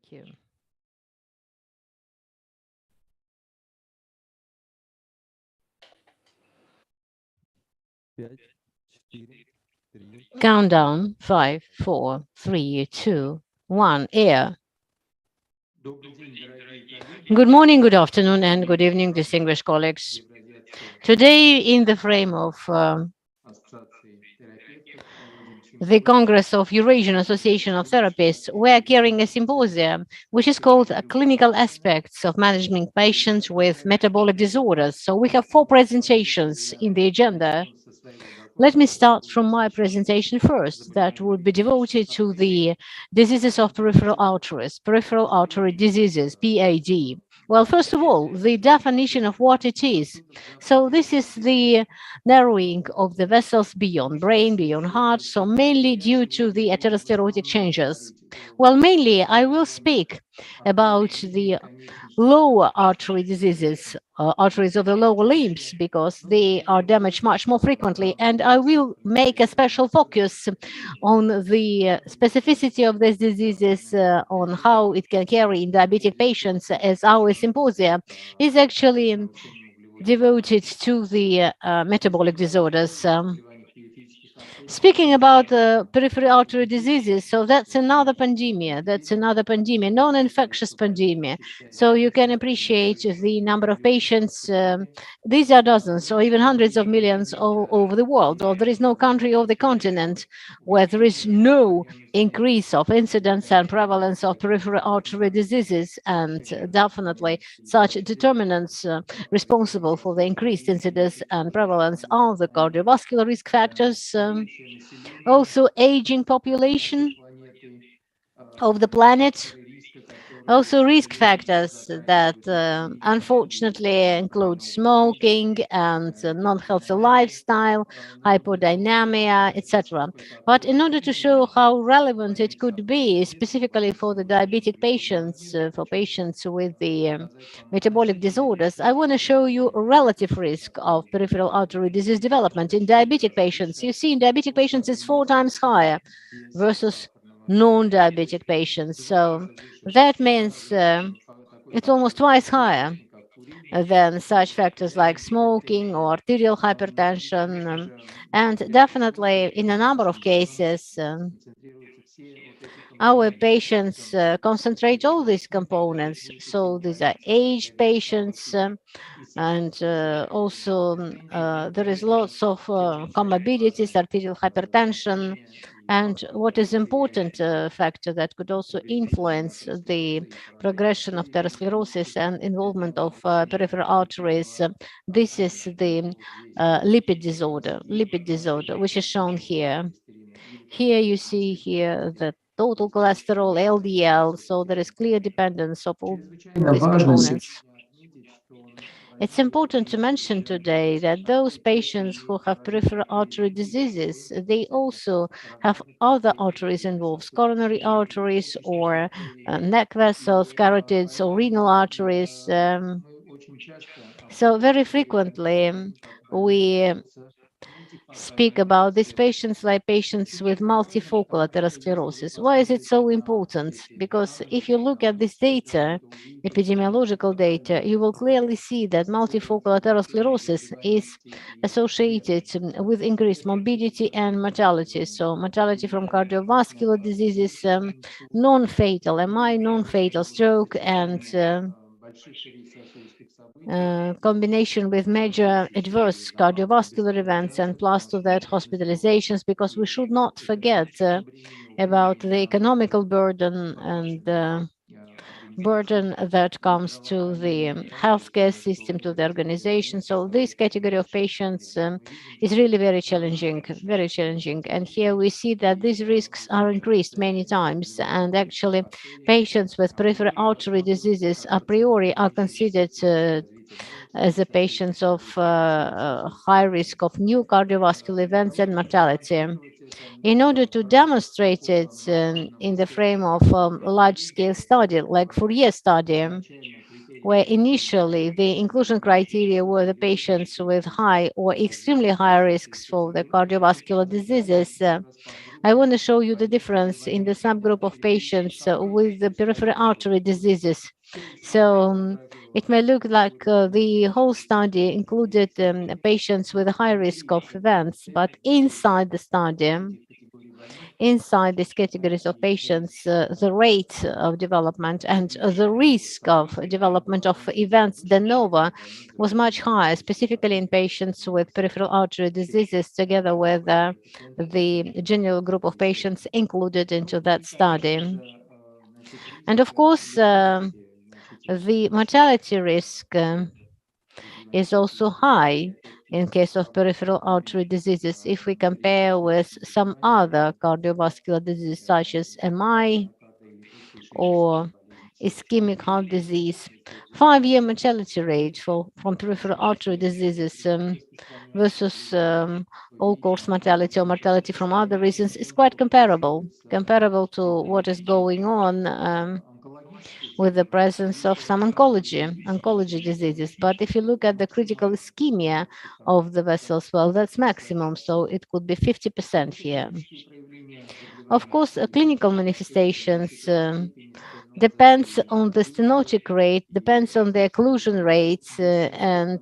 you. Countdown, 5, 4, 3, 2, 1, air. Good morning, good afternoon, and good evening, distinguished colleagues. Today, in the frame of the Congress of Eurasian Association of Therapists, we are carrying a symposium which is called Clinical Aspects of Managing Patients with Metabolic Disorders. So we have 4 presentations in the agenda. Let me start from my presentation first, that would be devoted to the diseases of peripheral artery diseases, PAD. Well, first of all, the definition of what it is. So this is the narrowing of the vessels beyond brain, beyond heart, so mainly due to the atherosclerotic changes. Well, mainly I will speak about the lower artery diseases, arteries of the lower limbs, because they are damaged much more frequently. And I will make a special focus on the specificity of these diseases, on how it can carry in diabetic patients, as our symposium is actually devoted to the metabolic disorders. Speaking about peripheral artery diseases, so that's another pandemia. That's another pandemia, non-infectious pandemia. So you can appreciate the number of patients. These are dozens or even hundreds of millions all over the world. Or there is no country or the continent where there is no increase of incidence and prevalence of peripheral artery diseases, and definitely such determinants responsible for the increased incidence and prevalence are the cardiovascular risk factors, also aging population of the planet, also risk factors that unfortunately include smoking and non-healthy lifestyle, hypodynamia, etc. But in order to show how relevant it could be, specifically for the diabetic patients, for patients with the metabolic disorders, I want to show you a relative risk of peripheral artery disease development in diabetic patients. You see, in diabetic patients, it's 4 times higher versus non-diabetic patients. So that means it's almost twice higher than such factors like smoking or arterial hypertension. And definitely in a number of cases, our patients concentrate all these components. So these are aged patients, and also there is lots of comorbidities, arterial hypertension, and what is important factor that could also influence the progression of atherosclerosis and involvement of peripheral arteries. This is the lipid disorder, which is shown here. Here you see here the total cholesterol, LDL, so there is clear dependence of all these components. It's important to mention today that those patients who have peripheral artery diseases, they also have other arteries involved, coronary arteries or neck vessels, carotids or renal arteries. So very frequently we speak about these patients like patients with multifocal atherosclerosis. Why is it so important? Because if you look at this data, epidemiological data, you will clearly see that multifocal atherosclerosis is associated with increased morbidity and mortality. So mortality from cardiovascular diseases, non-fatal MI, non-fatal stroke, and combination with major adverse cardiovascular events, and plus to that hospitalizations, because we should not forget about the economical burden and burden that comes to the healthcare system, to the organization. So this category of patients is really very challenging, very challenging. And here we see that these risks are increased many times. And actually, patients with peripheral artery diseases a priori are considered as the patients of high risk of new cardiovascular events and mortality. In order to demonstrate it in the frame of large-scale study, like Fourier study, where initially the inclusion criteria were the patients with high or extremely high risks for the cardiovascular diseases. I want to show you the difference in the subgroup of patients with the peripheral artery diseases. So it may look like the whole study included patients with a high risk of events, but inside the study, inside these categories of patients, the rate of development and the risk of development of events de novo was much higher, specifically in patients with peripheral artery diseases, together with the general group of patients included into that study. And of course, the mortality risk is also high in case of peripheral artery diseases if we compare with some other cardiovascular diseases such as MI or ischemic heart disease. 5-year mortality rate from peripheral artery diseases versus all-cause mortality or mortality from other reasons is quite comparable to what is going on with the presence of some oncology diseases. But if you look at the critical ischemia of the vessels, well, that's maximum, so it could be 50% here. Of course, clinical manifestations depends on the stenotic rate, depends on the occlusion rates, and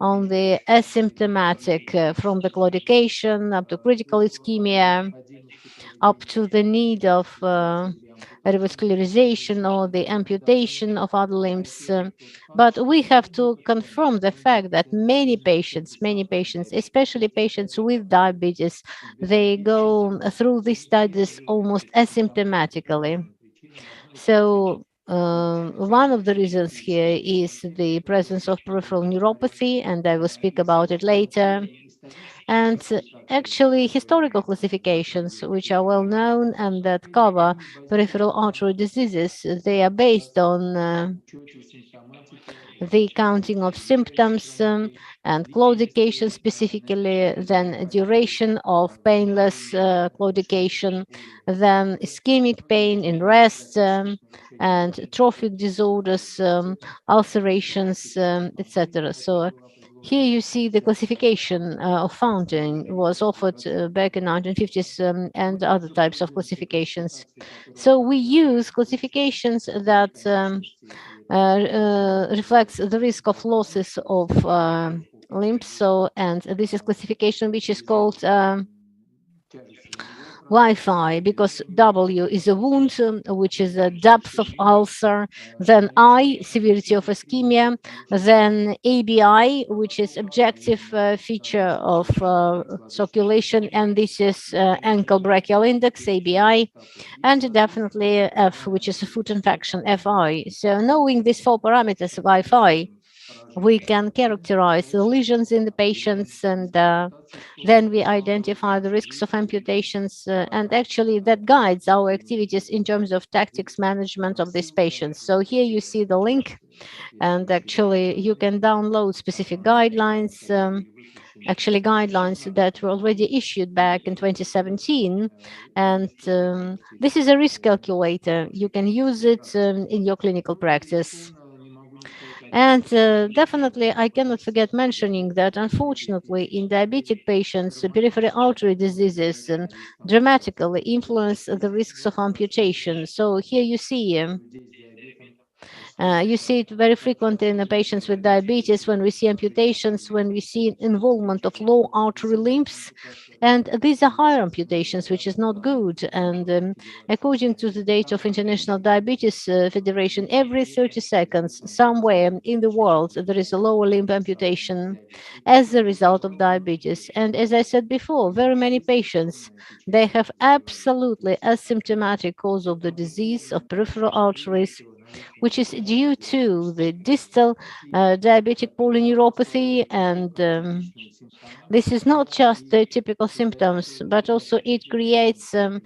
on the asymptomatic from the claudication up to critical ischemia, up to the need of revascularization or the amputation of other limbs. But we have to confirm the fact that many patients, especially patients with diabetes, they go through these studies almost asymptomatically. So one of the reasons here is the presence of peripheral neuropathy, and I will speak about it later. And actually, historical classifications, which are well known and that cover peripheral artery diseases, they are based on the counting of symptoms and claudication specifically, then duration of painless claudication, then ischemic pain in rest, and trophic disorders, ulcerations, etc. So here you see the classification of fountain was offered back in 1950s and other types of classifications. So we use classifications that reflects the risk of losses of limbs. So, and this is classification which is called Wi-Fi, because W is a wound, which is a depth of ulcer, then I, severity of ischemia, then ABI, which is objective feature of circulation, and this is ankle brachial index, ABI, and definitely F, which is a foot infection, FI. So knowing these 4 parameters of Wi-Fi, we can characterize the lesions in the patients, and then we identify the risks of amputations, and actually that guides our activities in terms of tactics management of these patients. So here you see the link, and actually you can download specific guidelines, actually guidelines that were already issued back in 2017. And this is a risk calculator. You can use it in your clinical practice. And definitely, I cannot forget mentioning that unfortunately, in diabetic patients, peripheral artery diseases dramatically influence the risks of amputation. So here you see it very frequently in the patients with diabetes when we see amputations, when we see involvement of low artery limbs. And these are higher amputations, which is not good. And according to the data of International Diabetes Federation, every 30 seconds, somewhere in the world, there is a lower limb amputation as a result of diabetes. And as I said before, very many patients, they have absolutely asymptomatic cause of the disease of peripheral arteries, which is due to the distal diabetic polyneuropathy. And this is not just the typical symptoms, but also it creates, a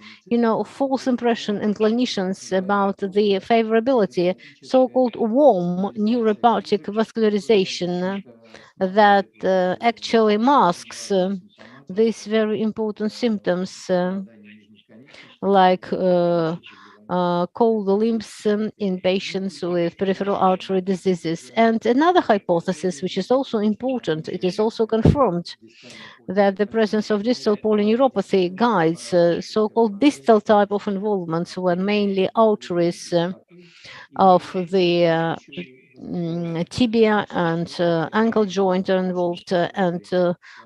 false impression in clinicians about the favorability, so-called warm neuropathic vascularization that actually masks these very important symptoms like cold limbs in patients with peripheral artery diseases. And another hypothesis, which is also important, it is also confirmed that the presence of distal polyneuropathy guides so-called distal type of involvements when mainly arteries of the tibia and ankle joint are involved, and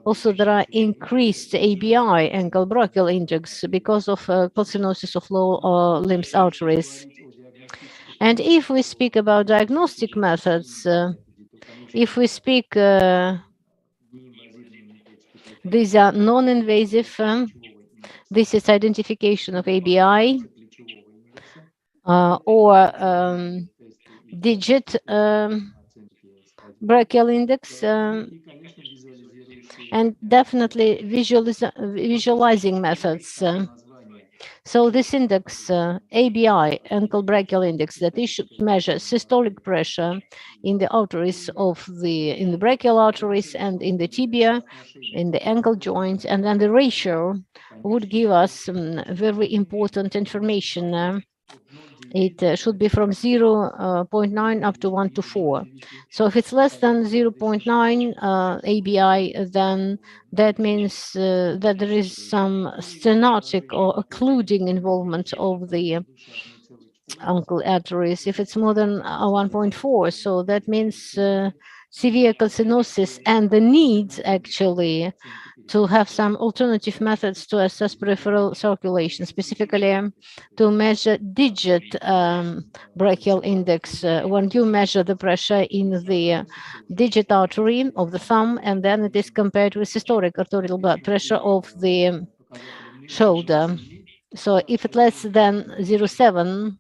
also there are increased ABI, ankle brachial index, because of calcinosis of low limbs arteries. And if we speak about diagnostic methods, if we speak, these are non-invasive, this is identification of ABI or digit brachial index, and definitely visualizing methods. So this index, ABI, ankle brachial index, that it should measure systolic pressure in the arteries in the brachial arteries and in the tibia, in the ankle joint, and then the ratio would give us some very important information. It should be from 0.9 up to 1 to 4. So if it's less than 0.9 ABI, then that means that there is some stenotic or occluding involvement of the ankle arteries. If it's more than 1.4, so that means severe calcinosis and the need actually to have some alternative methods to assess peripheral circulation, specifically to measure digit brachial index when you measure the pressure in the digit artery of the thumb, and then it is compared with systolic arterial blood pressure of the shoulder. So if it's less than 0.7,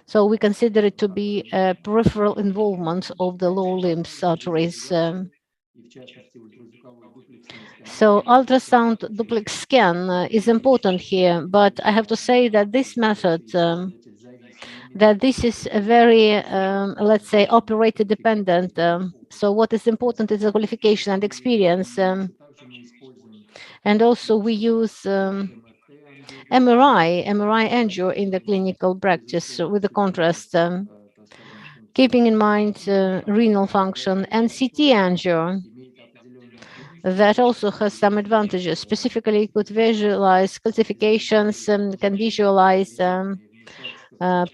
so we consider it to be a peripheral involvement of the lower limbs arteries. So ultrasound duplex scan is important here, but I have to say that this method, that this is a very, let's say, operator dependent. So what is important is the qualification and experience. And also we use MRI angio in the clinical practice with the contrast, keeping in mind renal function, and CT angio that also has some advantages. Specifically, could visualize calcifications, can visualize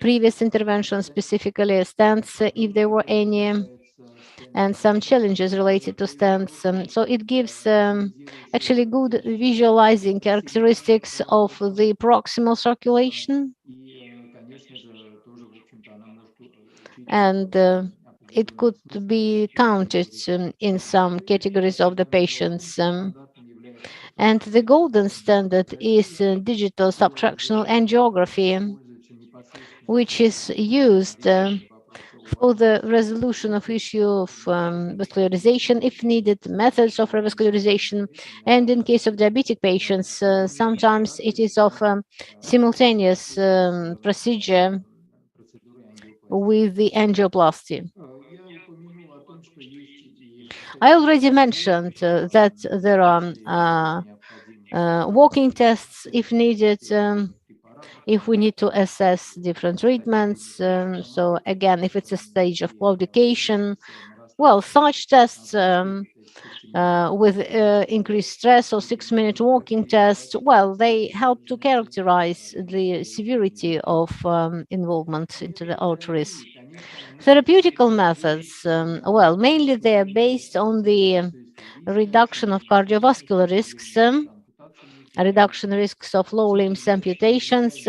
previous interventions, specifically stents, if there were any, and some challenges related to stents. So it gives actually good visualizing characteristics of the proximal circulation. And it could be counted in some categories of the patients. And the golden standard is digital subtractional angiography, which is used for the resolution of issue of vascularization, if needed, methods of revascularization, and in case of diabetic patients, sometimes it is of simultaneous procedure with the angioplasty. I already mentioned that there are walking tests if needed, if we need to assess different treatments. So again, if it's a stage of claudication, well, such tests with increased stress or 6-minute walking test, well, they help to characterize the severity of involvement into the arteries. Therapeutical methods, well, mainly they are based on the reduction of cardiovascular risks, reduction risks of low limbs amputations.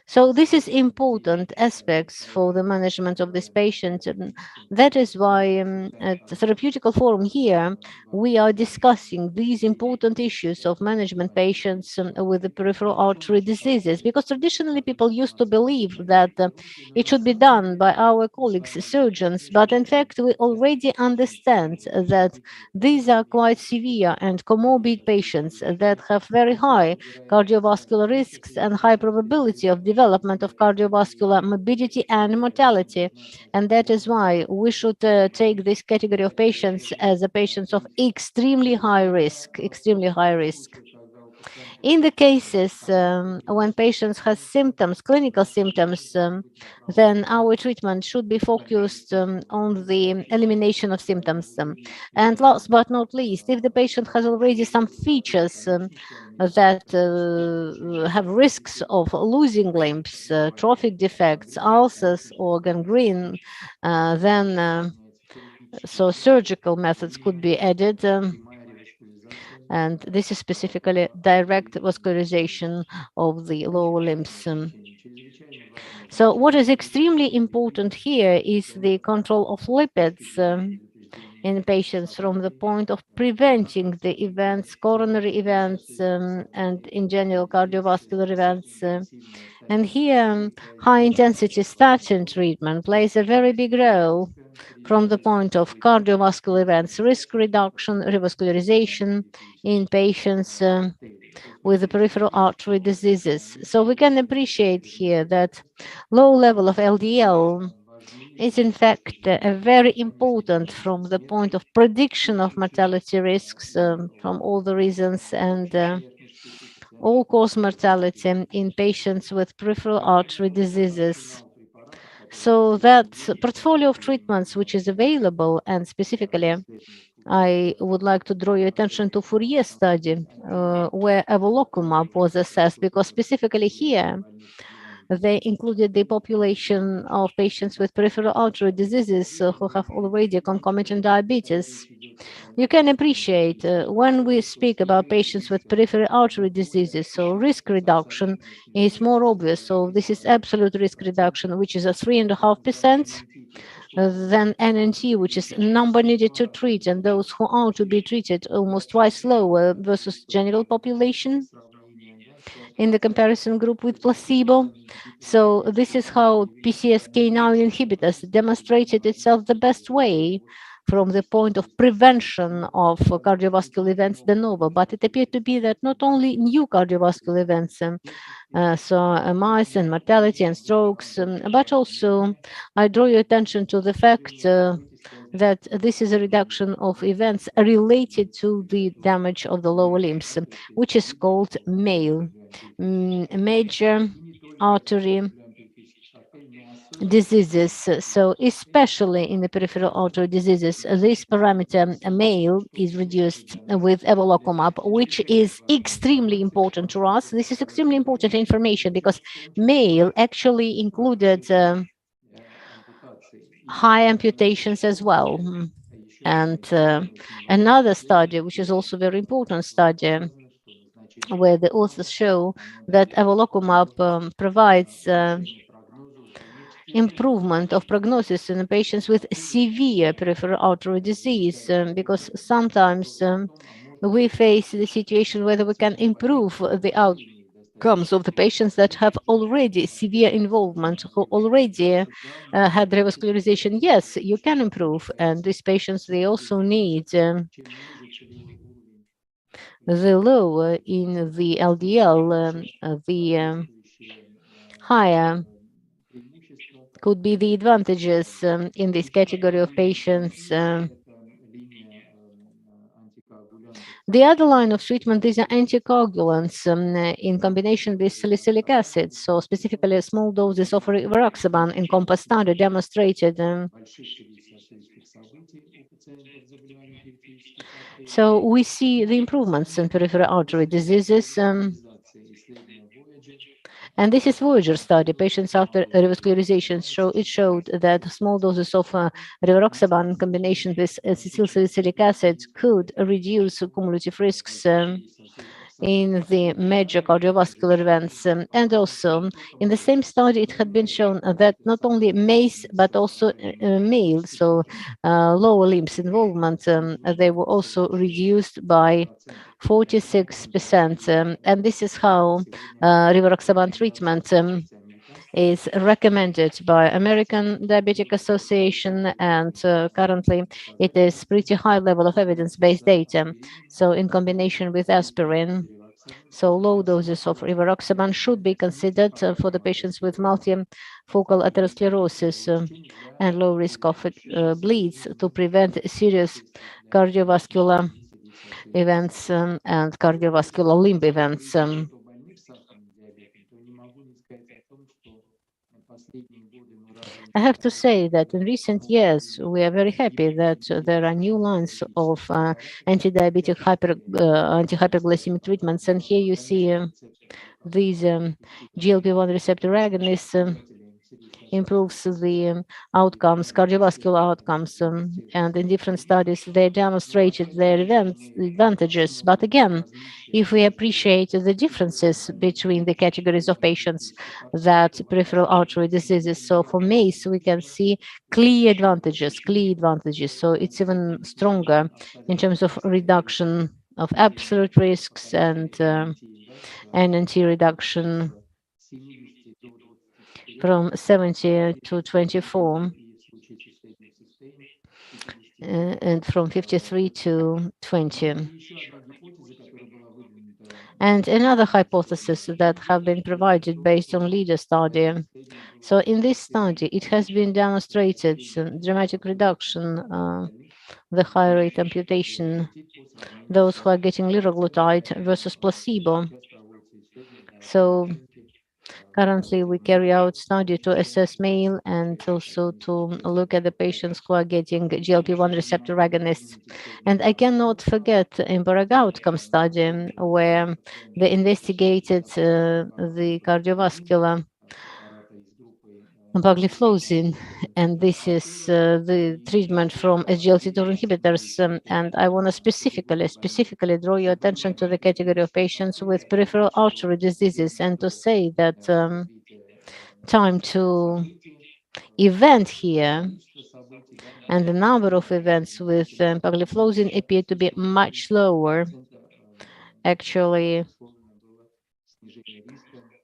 So this is important aspects for the management of this patient. And that is why at the therapeutical forum here, we are discussing these important issues of management patients with the peripheral artery diseases, because traditionally people used to believe that it should be done by our colleagues, surgeons, but in fact we already understand that these are quite severe and comorbid patients that have very high cardiovascular risks and high probability of development of cardiovascular morbidity and mortality. And that is why we should take this category of patients as a patients of extremely high risk, extremely high risk. In the cases when patients have symptoms, clinical symptoms, then our treatment should be focused on the elimination of symptoms. And last but not least, if the patient has already some features that have risks of losing limbs, trophic defects, ulcers, or gangrene, then so surgical methods could be added. And this is specifically direct vascularization of the lower limbs. So what is extremely important here is the control of lipids in patients from the point of preventing the events, coronary events, and in general cardiovascular events. And here, high-intensity statin treatment plays a very big role from the point of cardiovascular events, risk reduction, revascularization in patients with the peripheral artery diseases. So we can appreciate here that low level of LDL is in fact very important from the point of prediction of mortality risks from all the reasons and all-cause mortality in patients with peripheral artery diseases. So that portfolio of treatments which is available, and specifically I would like to draw your attention to Fourier study, where evolocumab was assessed, because specifically here, they included the population of patients with peripheral artery diseases who have already concomitant diabetes. You can appreciate when we speak about patients with peripheral artery diseases, so risk reduction is more obvious. So this is absolute risk reduction, which is a 3.5%. Then NNT, which is number needed to treat, and those who are to be treated almost twice lower versus general population in the comparison group with placebo. So this is how PCSK9 inhibitors demonstrated itself the best way from the point of prevention of cardiovascular events de novo, but it appeared to be that not only new cardiovascular events, so MIs and mortality and strokes, but also I draw your attention to the fact that this is a reduction of events related to the damage of the lower limbs, which is called MAIL, major artery diseases. So especially in the peripheral artery diseases, this parameter MAIL is reduced with evolocumab, which is extremely important to us. This is extremely important information because MAIL actually included high amputations as well. And another study, which is also very important study, where the authors show that evolocumab provides improvement of prognosis in patients with severe peripheral artery disease, because sometimes we face the situation whether we can improve the outcomes of the patients that have already severe involvement, who already had revascularization. Yes, you can improve, and these patients, they also need the lower in the LDL, the higher could be the advantages in this category of patients. The other line of treatment is anticoagulants in combination with salicylic acid. So specifically, small doses of rivaroxaban in COMPASS study demonstrated. So we see the improvements in peripheral artery diseases. And this is Voyager study. Patients after revascularization showed that small doses of rivaroxaban in combination with salicylic acid could reduce cumulative risks in the major cardiovascular events. And also, in the same study, it had been shown that not only MACE, but also MAIL, so lower limbs involvement, they were also reduced by 46%. And this is how rivaroxaban treatment is recommended by American Diabetic Association, and currently it is pretty high level of evidence-based data. So in combination with aspirin, so low doses of rivaroxaban should be considered for the patients with multifocal atherosclerosis and low risk of bleeds to prevent serious cardiovascular events and cardiovascular limb events. I have to say that in recent years, we are very happy that there are new lines of anti-diabetic anti-hyperglycemic treatments. And here you see these GLP-1 receptor agonists improves the outcomes, cardiovascular outcomes, and in different studies they demonstrated their advantages. But again, if we appreciate the differences between the categories of patients that peripheral artery diseases, so for MACE we can see clear advantages. So it's even stronger in terms of reduction of absolute risks and NNT reduction from 70 to 24 and from 53 to 20. And another hypothesis that have been provided based on LEADER study. So in this study, it has been demonstrated dramatic reduction, the high rate amputation, those who are getting liraglutide versus placebo. So currently, we carry out study to assess male and also to look at the patients who are getting GLP-1 receptor agonists. And I cannot forget the EMBARAG outcome study where they investigated the cardiovascular empagliflozin, and this is the treatment from SGLT2 inhibitors. And I want to specifically draw your attention to the category of patients with peripheral artery diseases and to say that time to event here and the number of events with empagliflozin appear to be much lower. Actually,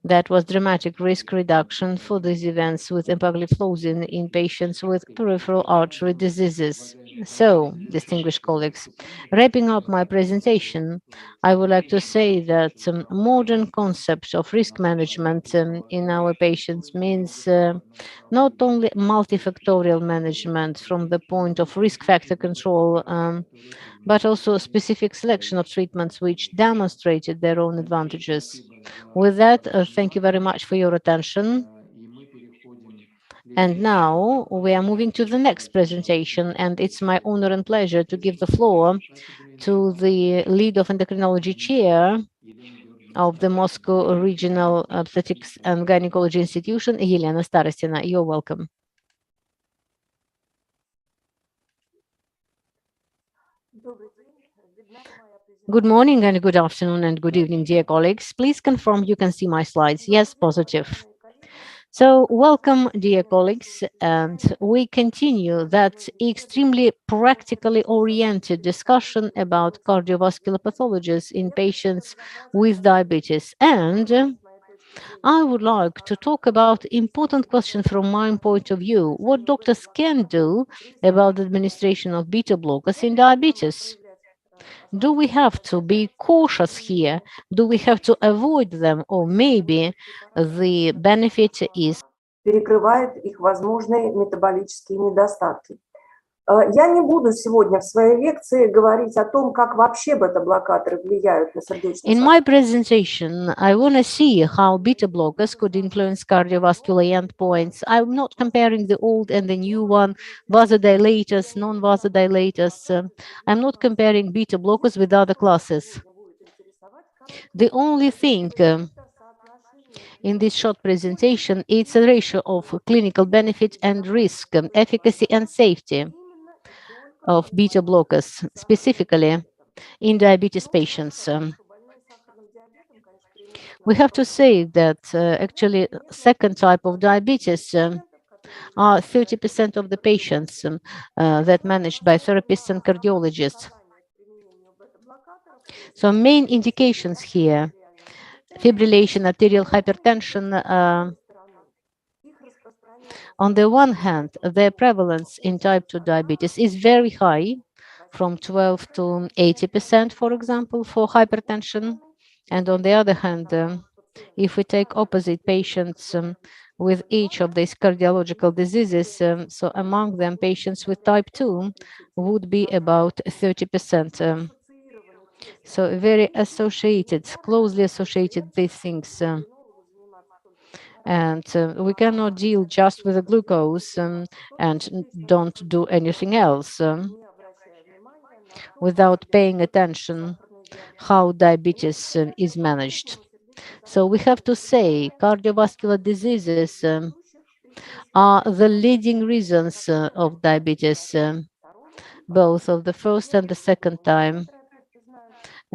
that was dramatic risk reduction for these events with empagliflozin in patients with peripheral artery diseases. So, distinguished colleagues, wrapping up my presentation, I would like to say that modern concept of risk management in our patients means not only multifactorial management from the point of risk factor control, but also specific selection of treatments which demonstrated their own advantages. With that, thank you very much for your attention. And now we are moving to the next presentation, and it's my honor and pleasure to give the floor to the lead of endocrinology chair of the Moscow Regional Obstetrics and Gynecology Institution, Elena Starostina. You're welcome. Good morning and good afternoon and good evening, dear colleagues. Please confirm you can see my slides. Yes, positive. So welcome, dear colleagues, and we continue that extremely practically oriented discussion about cardiovascular pathologies in patients with diabetes. And I would like to talk about important question from my point of view, what doctors can do about the administration of beta blockers in diabetes. Do we have to be cautious here? Do we have to avoid them? Or maybe the benefit is перекрывает их возможные метаболические недостатки. Я не буду сегодня в своей лекции говорить о том, как вообще бета-блокаторы влияют на сердечную. In my presentation, I want to see how beta blockers could influence cardiovascular endpoints. I'm not comparing the old and the new one, vasodilators, non-vasodilators. I'm not comparing beta blockers with other classes. The only thing in this short presentation, it's a ratio of clinical benefit and risk, efficacy and safety of beta blockers, specifically in diabetes patients. We have to say that actually second type of diabetes are 30% of the patients that managed by therapists and cardiologists. So main indications here, fibrillation, arterial hypertension. On the one hand, their prevalence in type 2 diabetes is very high, from 12 to 80%, for example, for hypertension. And on the other hand, if we take opposite patients with each of these cardiological diseases, so among them, patients with type 2 would be about 30%. So very associated, closely associated these things. And we cannot deal just with the glucose and don't do anything else without paying attention how diabetes is managed. So we have to say cardiovascular diseases are the leading reasons of diabetes, both of the first and the second time,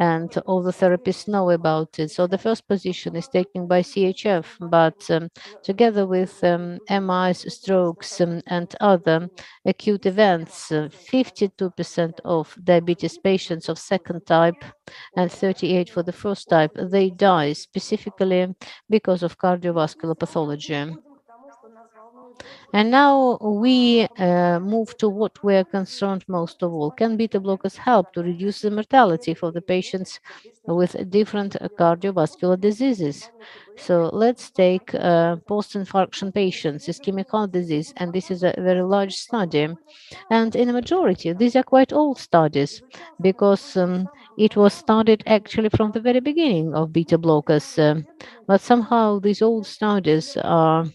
and all the therapists know about it. So the first position is taken by CHF, but together with MIs, strokes, and other acute events, 52% of diabetes patients of second type and 38 for the first type, they die specifically because of cardiovascular pathology. And now we move to what we are concerned most of all. Can beta blockers help to reduce the mortality for the patients with different cardiovascular diseases? So let's take post-infarction patients, ischemic heart disease, and this is a very large study. And in a majority, these are quite old studies because it was started actually from the very beginning of beta blockers. But somehow these old studies are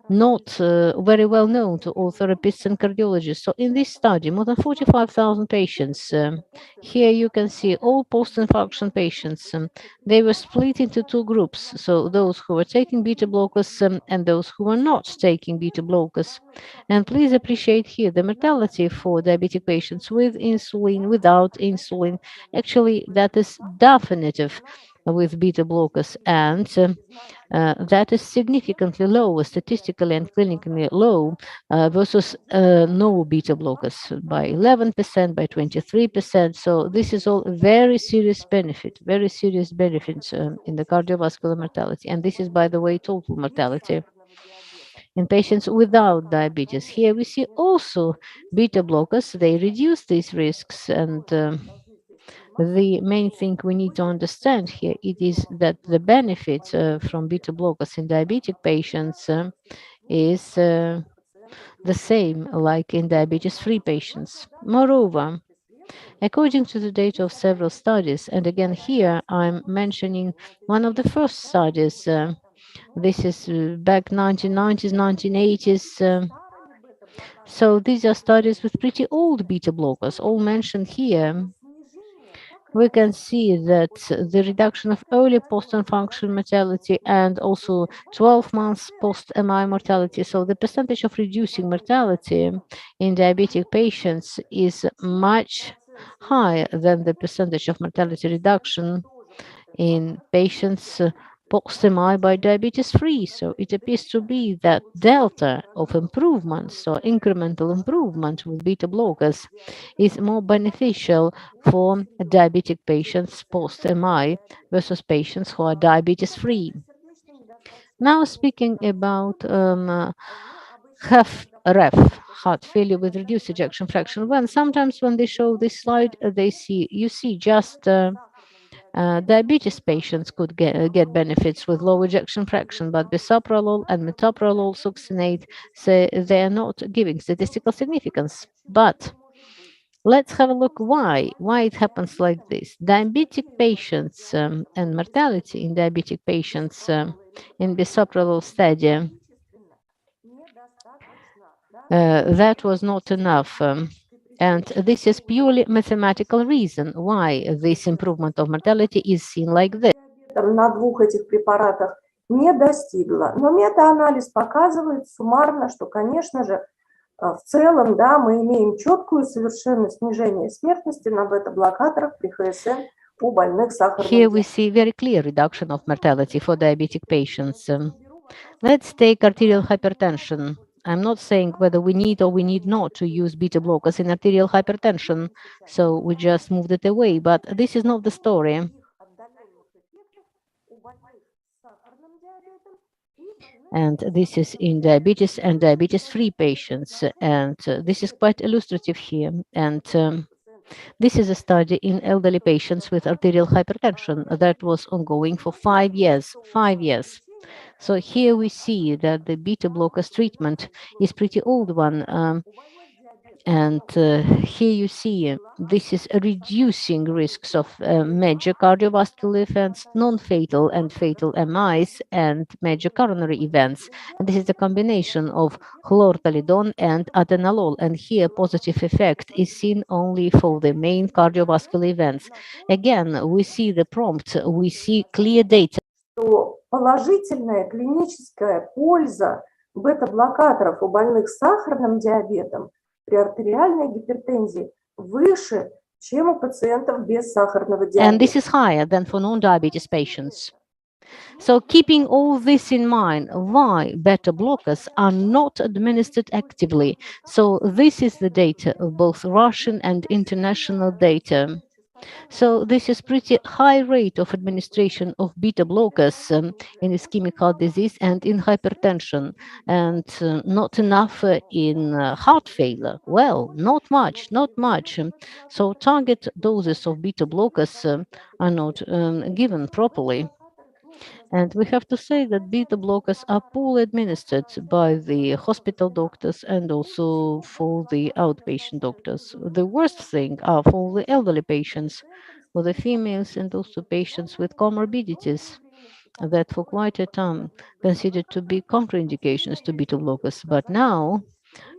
not very well known to all therapists and cardiologists. So in this study, more than 45,000 patients, here you can see all post-infarction patients. They were split into two groups. So those who were taking beta blockers and those who were not taking beta blockers. And please appreciate here the mortality for diabetic patients with insulin, without insulin. Actually, that is definitive with beta blockers, and that is significantly lower, statistically and clinically low, versus no beta blockers by 11%, by 23%. So this is all very serious benefit, very serious benefits in the cardiovascular mortality. And this is, by the way, total mortality in patients without diabetes. Here we see also beta blockers. They reduce these risks, and the main thing we need to understand here it is that the benefits from beta blockers in diabetic patients is the same like in diabetes-free patients. Moreover, according to the data of several studies, and again here I'm mentioning one of the first studies, this is back 1990s, 1980s. So these are studies with pretty old beta blockers, all mentioned here. We can see that the reduction of early post-infarction mortality and also 12 months post-MI mortality. So the percentage of reducing mortality in diabetic patients is much higher than the percentage of mortality reduction in patients post-MI by diabetes-free. So it appears to be that delta of improvements, so incremental improvement with beta blockers, is more beneficial for diabetic patients post-MI versus patients who are diabetes-free. Now speaking about HFrEF, heart failure with reduced ejection fraction. Sometimes when they show this slide, you see just diabetes patients could get benefits with low ejection fraction, but bisoprolol and metoprolol succinate say they are not giving statistical significance. But let's have a look why it happens like this. Diabetic patients and mortality in diabetic patients in bisoprolol study, that was not enough. And this is purely mathematical reason why this improvement of mortality is seen like this. На двух этих препаратах не достигла. Но метаанализ показывает суммарно, что, конечно же, в целом, да, мы имеем четкую совершенно снижение смертности на бета-блокаторах при ХСН у больных сахарным диабетом. Here we see very clear reduction of mortality for diabetic patients. Let's take arterial hypertension. I'm not saying whether we need or we need not to use beta blockers in arterial hypertension, so we just moved it away, but this is not the story. And this is in diabetes and diabetes-free patients, and this is quite illustrative here. And this is a study in elderly patients with arterial hypertension that was ongoing for 5 years. 5 years. So here we see that the beta blockers treatment is pretty old one. And here you see this is reducing risks of major cardiovascular events, non-fatal and fatal MIs, and major coronary events. And this is a combination of chlorthalidone and atenolol. And here positive effect is seen only for the main cardiovascular events. Again, we see the prompt, we see clear data. Что положительная клиническая польза бета-блокаторов у больных с сахарным диабетом при артериальной гипертензии выше, чем у пациентов без сахарного And this диабета. is higher than for non-diabetes patients. So keeping all this in mind, why beta blockers are not administered actively? So this is the data of both Russian and international data. So this is pretty high rate of administration of beta blockers in ischemic heart disease and in hypertension, and not enough in heart failure. Well, not much, not much. So target doses of beta blockers are not given properly. And we have to say that beta blockers are poorly administered by the hospital doctors and also for the outpatient doctors. The worst thing are for the elderly patients, for the females and also patients with comorbidities that for quite a time considered to be contraindications to beta blockers. But now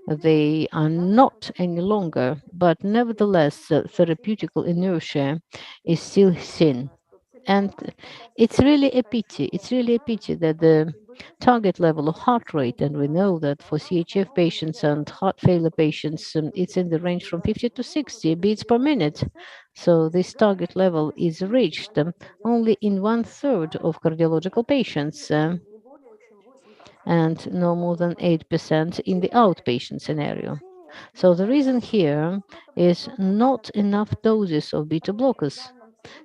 they are not any longer, but nevertheless, therapeutical inertia is still seen. And it's really a pity. It's really a pity that the target level of heart rate, and we know that for CHF patients and heart failure patients, it's in the range from 50 to 60 beats per minute. So this target level is reached only in 1/3 of cardiological patients. And no more than 8% in the outpatient scenario. So the reason here is not enough doses of beta blockers.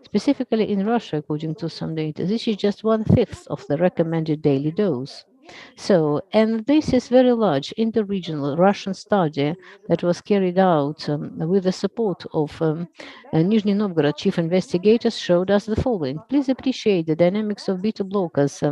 Specifically in Russia, according to some data, this is just 1/5 of the recommended daily dose. So, and this is very large interregional Russian study that was carried out with the support of Nizhny Novgorod chief investigators showed us the following. Please appreciate the dynamics of beta blockers.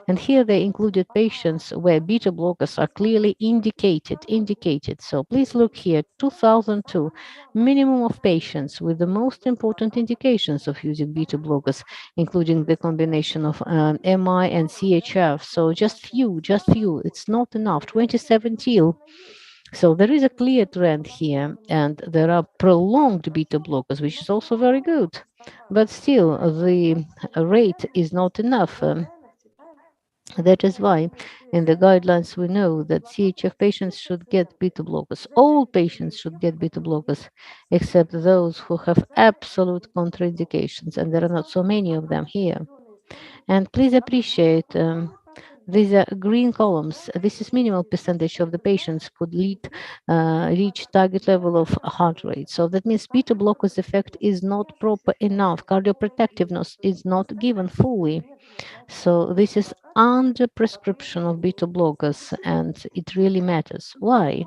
And here they included patients where beta blockers are clearly indicated. So please look here, 2002, minimum of patients with the most important indications of using beta blockers, including the combination of MI and CHF. So just few, it's not enough, 2017. So there is a clear trend here, and there are prolonged beta blockers, which is also very good. But still, the rate is not enough. That is why in the guidelines we know that CHF patients should get beta blockers. All patients should get beta blockers, except those who have absolute contraindications, and there are not so many of them here. And please appreciate these are green columns. This is minimal percentage of the patients could reach target level of heart rate. So that means beta blockers effect is not proper enough. Cardioprotectiveness is not given fully. So this is under prescription of beta blockers, and it really matters. Why?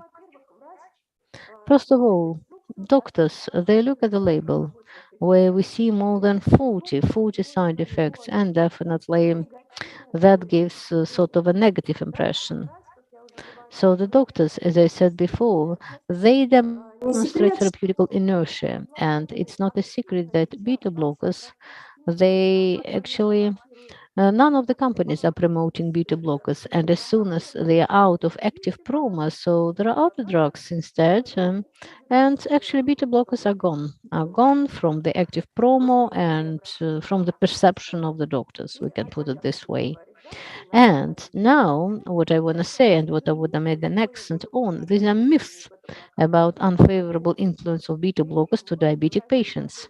First of all, doctors, they look at the label where we see more than 40 side effects, and definitely that gives sort of a negative impression. So the doctors, as I said before, they demonstrate therapeutical inertia, and it's not a secret that beta blockers, they actually none of the companies are promoting beta blockers, and as soon as they are out of active promo, so there are other drugs instead, and actually beta blockers are gone from the active promo and from the perception of the doctors, we can put it this way. And now, what I want to say and what I would have made an accent on, these are myths about unfavorable influence of beta blockers to diabetic patients.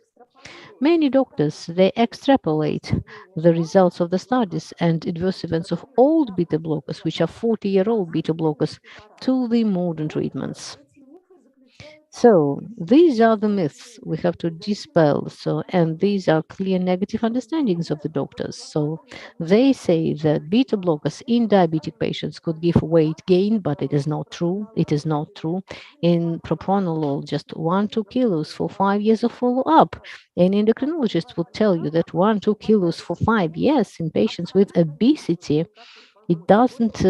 Many doctors, they extrapolate the results of the studies and adverse events of old beta blockers, which are 40-year-old beta blockers, to the modern treatments. So these are the myths we have to dispel. So, and these are clear negative understandings of the doctors. So they say that beta blockers in diabetic patients could give weight gain, but it is not true. It is not true. In propranolol, just 1-2 kilos for 5 years of follow-up. An endocrinologist would tell you that 1-2 kilos for 5 years in patients with obesity it doesn't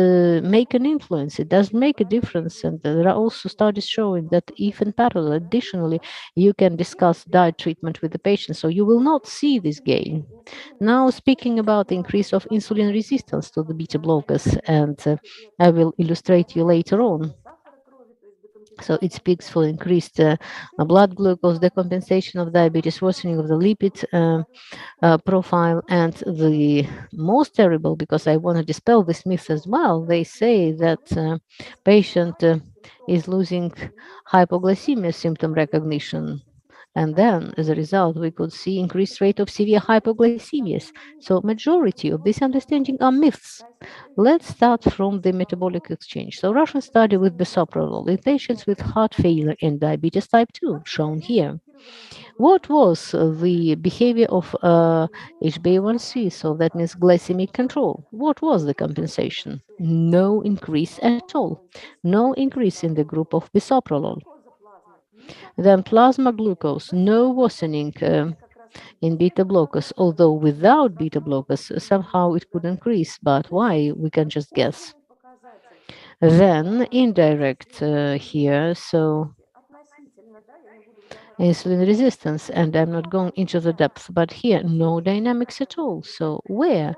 make an influence. It doesn't make a difference. And there are also studies showing that if in parallel, additionally, you can discuss diet treatment with the patient, so you will not see this gain. Now, speaking about the increase of insulin resistance to the beta blockers, and I will illustrate you later on. So it speaks for increased blood glucose, decompensation of diabetes, worsening of the lipid profile, and the most terrible, because I want to dispel this myth as well, they say that patient is losing hypoglycemia symptom recognition. And then, as a result, we could see increased rate of severe hypoglycemias. So majority of this understanding are myths. Let's start from the metabolic exchange. So Russian study with bisoprolol in patients with heart failure and diabetes type 2, shown here. What was the behavior of HbA1c? So that means glycemic control. What was the compensation? No increase at all. No increase in the group of bisoprolol. Then plasma glucose, no worsening in beta blockers, although without beta blockers, somehow it could increase. But why? We can just guess. Then indirect here, so insulin resistance, and I'm not going into the depth, but here no dynamics at all. So where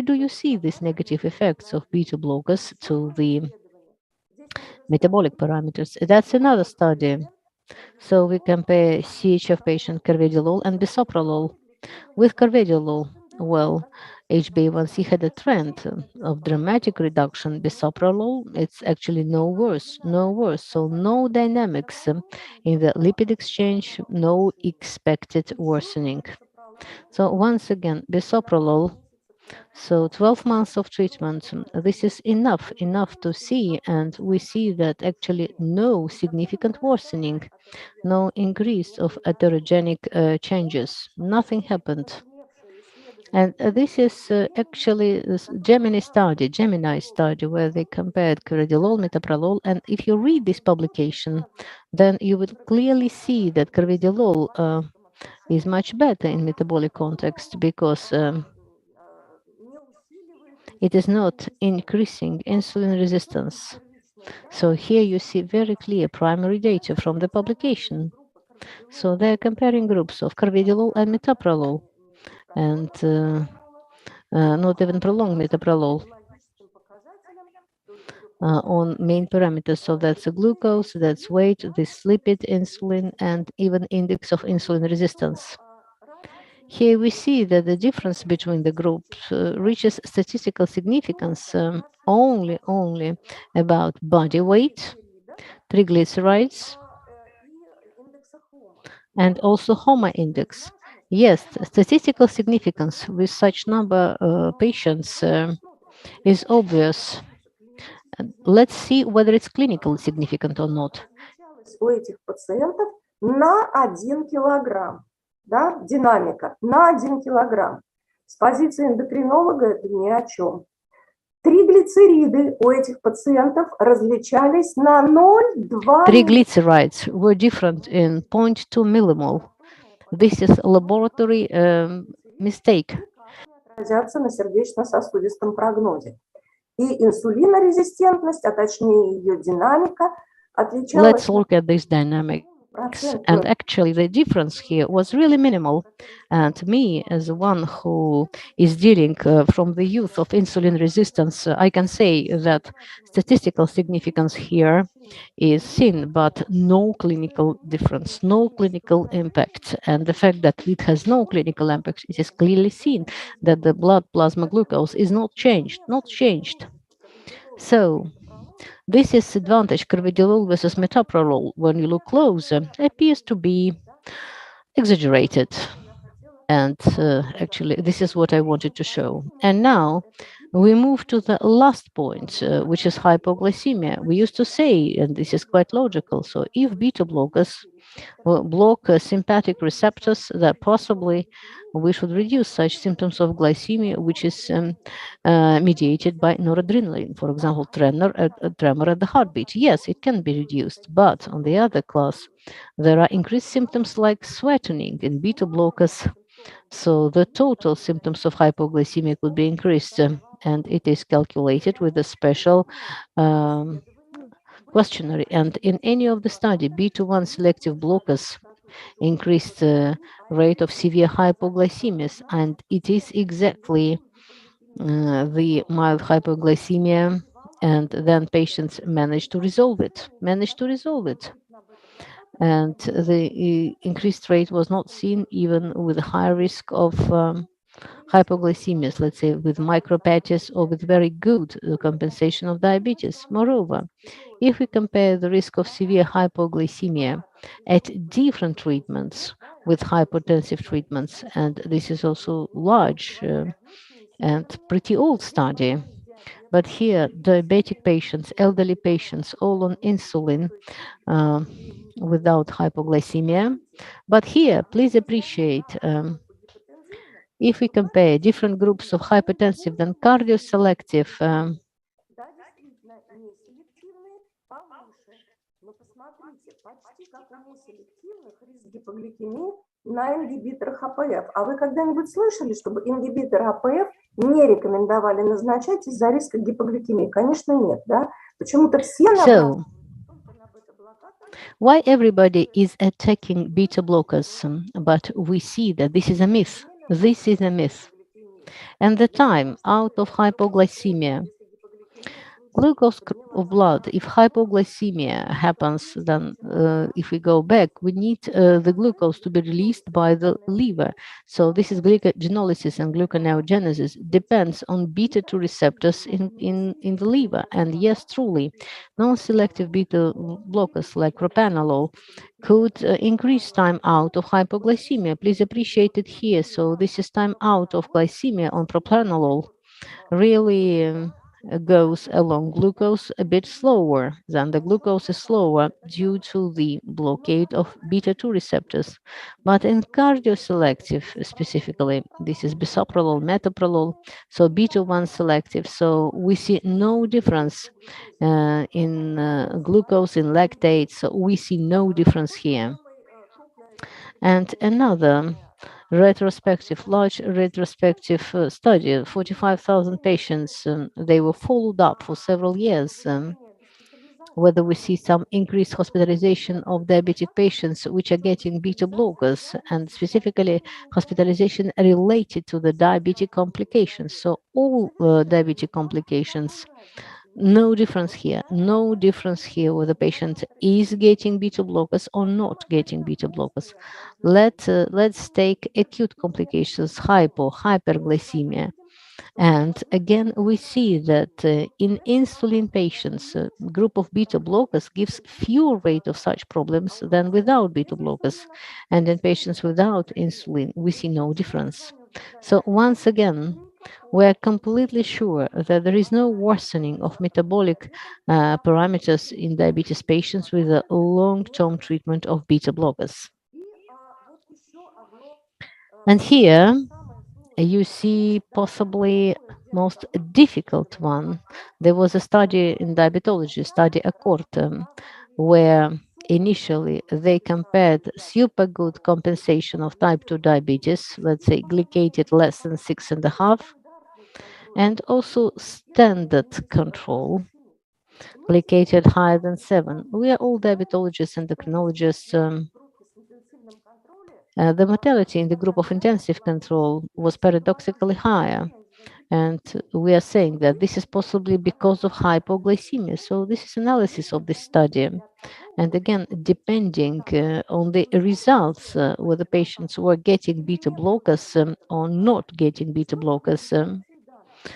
do you see these negative effects of beta blockers to the metabolic parameters? That's another study. So we compare CHF patient carvedilol and bisoprolol. With carvedilol, well, HbA1c had a trend of dramatic reduction. Bisoprolol, it's actually no worse, no worse. So no dynamics in the lipid exchange, no expected worsening. So once again, bisoprolol, so 12 months of treatment, this is enough to see, and we see that actually no significant worsening, no increase of atherogenic changes, nothing happened. And this is actually this Gemini study, where they compared carvedilol, metoprolol. And if you read this publication, then you will clearly see that carvedilol is much better in metabolic context, because it is not increasing insulin resistance. So here you see very clear primary data from the publication. So they're comparing groups of carvedilol and metoprolol, and not even prolonged metoprolol on main parameters. So that's the glucose, that's weight, this lipid, insulin, and even index of insulin resistance. Here we see that the difference between the groups reaches statistical significance only about body weight, triglycerides, and also HOMA index. Yes, statistical significance with such number of patients is obvious. Let's see whether it's clinically significant or not. У этих пациентов на 1 килограмм, да, динамика на 1 килограмм. С позиции эндокринолога это ни о чем. Триглицериды у этих пациентов различались на 0,2. Triglycerides were different in 0.2 millimole. This is a laboratory mistake. Отразятся на сердечно-сосудистом прогнозе. И инсулинорезистентность, а точнее ее динамика, отличалась. Let's look at this dynamic. And actually, the difference here was really minimal. And me, as one who is dealing from the youth of insulin resistance, I can say that statistical significance here is seen, but no clinical difference, no clinical impact. And the fact that it has no clinical impact, it is clearly seen that the blood plasma glucose is not changed. So this is advantage carvedilol versus metoprolol. When you look closer, appears to be exaggerated. And actually, this is what I wanted to show. And now we move to the last point, which is hypoglycemia. We used to say, and this is quite logical, so if beta blockers block sympathetic receptors, that possibly we should reduce such symptoms of glycemia, which is mediated by noradrenaline, for example, tremor at the heartbeat. Yes, it can be reduced, but on the other class, there are increased symptoms like sweating in beta blockers. So the total symptoms of hypoglycemia could be increased. and it is calculated with a special questionnaire. And in any of the study, B21 selective blockers increased rate of severe hypoglycemia, and it is exactly the mild hypoglycemia, and then patients managed to resolve it, and the increased rate was not seen even with high risk of hypoglycemias, let's say with micropathies or with very good compensation of diabetes. Moreover, if we compare the risk of severe hypoglycemia at different treatments with hypertensive treatments, and this is also large and pretty old study, but here diabetic patients, elderly patients, all on insulin without hypoglycemia. But here, please appreciate, if we compare different groups of hypertensive and cardioselective, Да, действительно, неселективные повыше. Но посмотрите, почти как у неселективных риск гипогликемии на ингибиторах АПФ. А вы когда-нибудь слышали, чтобы ингибиторы АПФ не рекомендовали назначать из-за риска гипогликемии? Конечно, нет, да? Почему-то все so why everybody is attacking beta blockers, but we see that this is a myth. This is a myth. And the time out of hypoglycemia, glucose of blood, if hypoglycemia happens, then if we go back, we need the glucose to be released by the liver. So this is glycogenolysis and gluconeogenesis depends on beta-2 receptors in the liver. And yes, truly, non-selective beta blockers like propranolol could increase time out of hypoglycemia. Please appreciate it here. So this is time out of glycemia on propranolol. Really goes along glucose a bit slower than the glucose is slower due to the blockade of beta-2 receptors. But in cardioselective specifically, this is bisoprolol, metoprolol, so beta-1 selective. So we see no difference in glucose, in lactate. So we see no difference here. And another large retrospective study, 45,000 patients, they were followed up for several years, whether we see some increased hospitalization of diabetic patients which are getting beta blockers, and specifically hospitalization related to the diabetic complications. So all diabetic complications, no difference here, whether the patient is getting beta blockers or not getting beta blockers. Let's take acute complications, hyperglycemia. And again, we see that in insulin patients, group of beta blockers gives fewer rate of such problems than without beta blockers. And in patients without insulin, we see no difference. So once again, we are completely sure that there is no worsening of metabolic parameters in diabetes patients with a long-term treatment of beta blockers. And here you see possibly most difficult one. There was a study in diabetology, study Accord, where initially they compared super good compensation of type 2 diabetes, let's say glycated less than 6.5, and also standard control, glycated higher than 7. We are all diabetologists, endocrinologists. The mortality in the group of intensive control was paradoxically higher. And we are saying that this is possibly because of hypoglycemia. So this is analysis of this study. And again, depending on the results, whether patients were getting beta blockers or not getting beta blockers.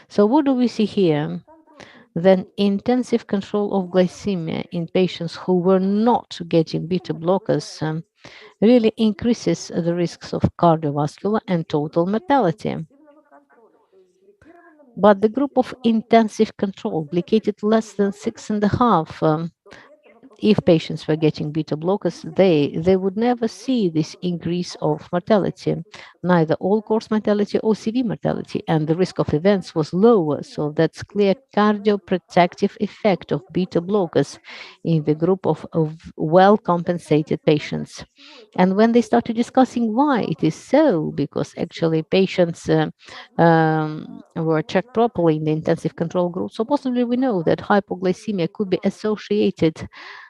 So what do we see here? Then intensive control of glycemia in patients who were not getting beta blockers really increases the risks of cardiovascular and total mortality. But the group of intensive control, glycated less than 6.5, if patients were getting beta blockers, they would never see this increase of mortality, neither all-cause mortality or severe mortality, and the risk of events was lower. So that's clear cardioprotective effect of beta blockers in the group of well-compensated patients. And when they started discussing why it is so, because actually patients were checked properly in the intensive control group, so possibly we know that hypoglycemia could be associated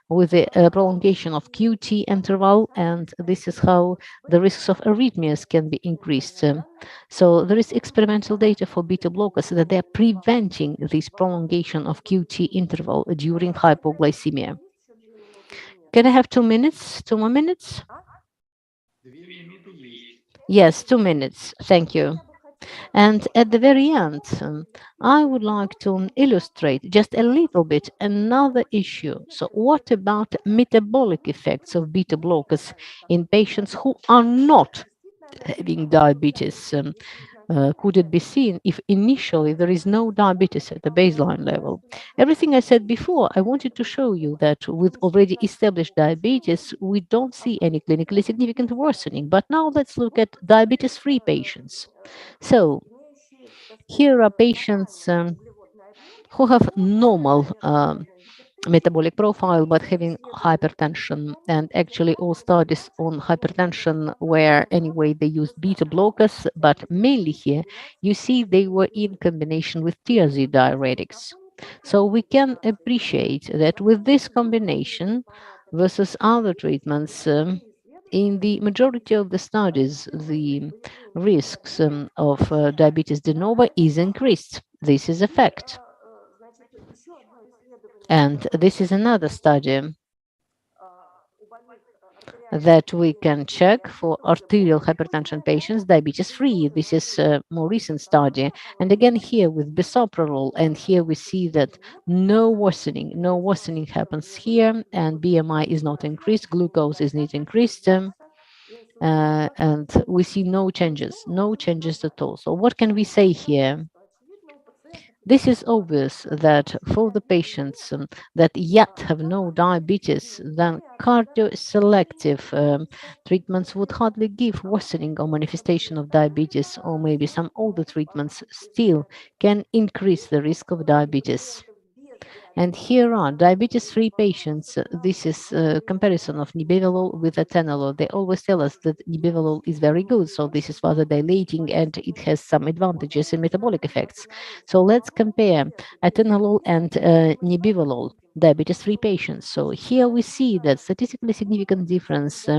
with the prolongation of QT interval, and this is how the risks of arrhythmias can be increased. So there is experimental data for beta blockers that they're preventing this prolongation of QT interval during hypoglycemia. Can I have 2 minutes? 2 more minutes? Yes, 2 minutes. Thank you. And at the very end, I would like to illustrate just a little bit another issue. So what about metabolic effects of beta blockers in patients who are not having diabetes? Could it be seen if initially there is no diabetes at the baseline level? Everything I said before, I wanted to show you that with already established diabetes, we don't see any clinically significant worsening. But now let's look at diabetes-free patients. So here are patients who have normal metabolic profile but having hypertension, and actually all studies on hypertension where anyway they used beta blockers, but mainly here you see they were in combination with TRZ diuretics. So we can appreciate that with this combination versus other treatments, in the majority of the studies, the risks of diabetes de novo is increased. This is a fact. And this is another study that we can check for arterial hypertension patients, diabetes-free. This is a more recent study. And again, here with bisoprolol, and here we see that no worsening happens here, and BMI is not increased, glucose is not increased, and we see no changes at all. So what can we say here? This is obvious that for the patients that yet have no diabetes, then cardio-selective treatments would hardly give worsening or manifestation of diabetes, or maybe some older treatments still can increase the risk of diabetes. And here are diabetes-free patients. This is a comparison of nebivolol with atenolol. They always tell us that nebivolol is very good, so this is vasodilating and it has some advantages in metabolic effects. So let's compare atenolol and nebivolol, diabetes-free patients. So here we see that statistically significant difference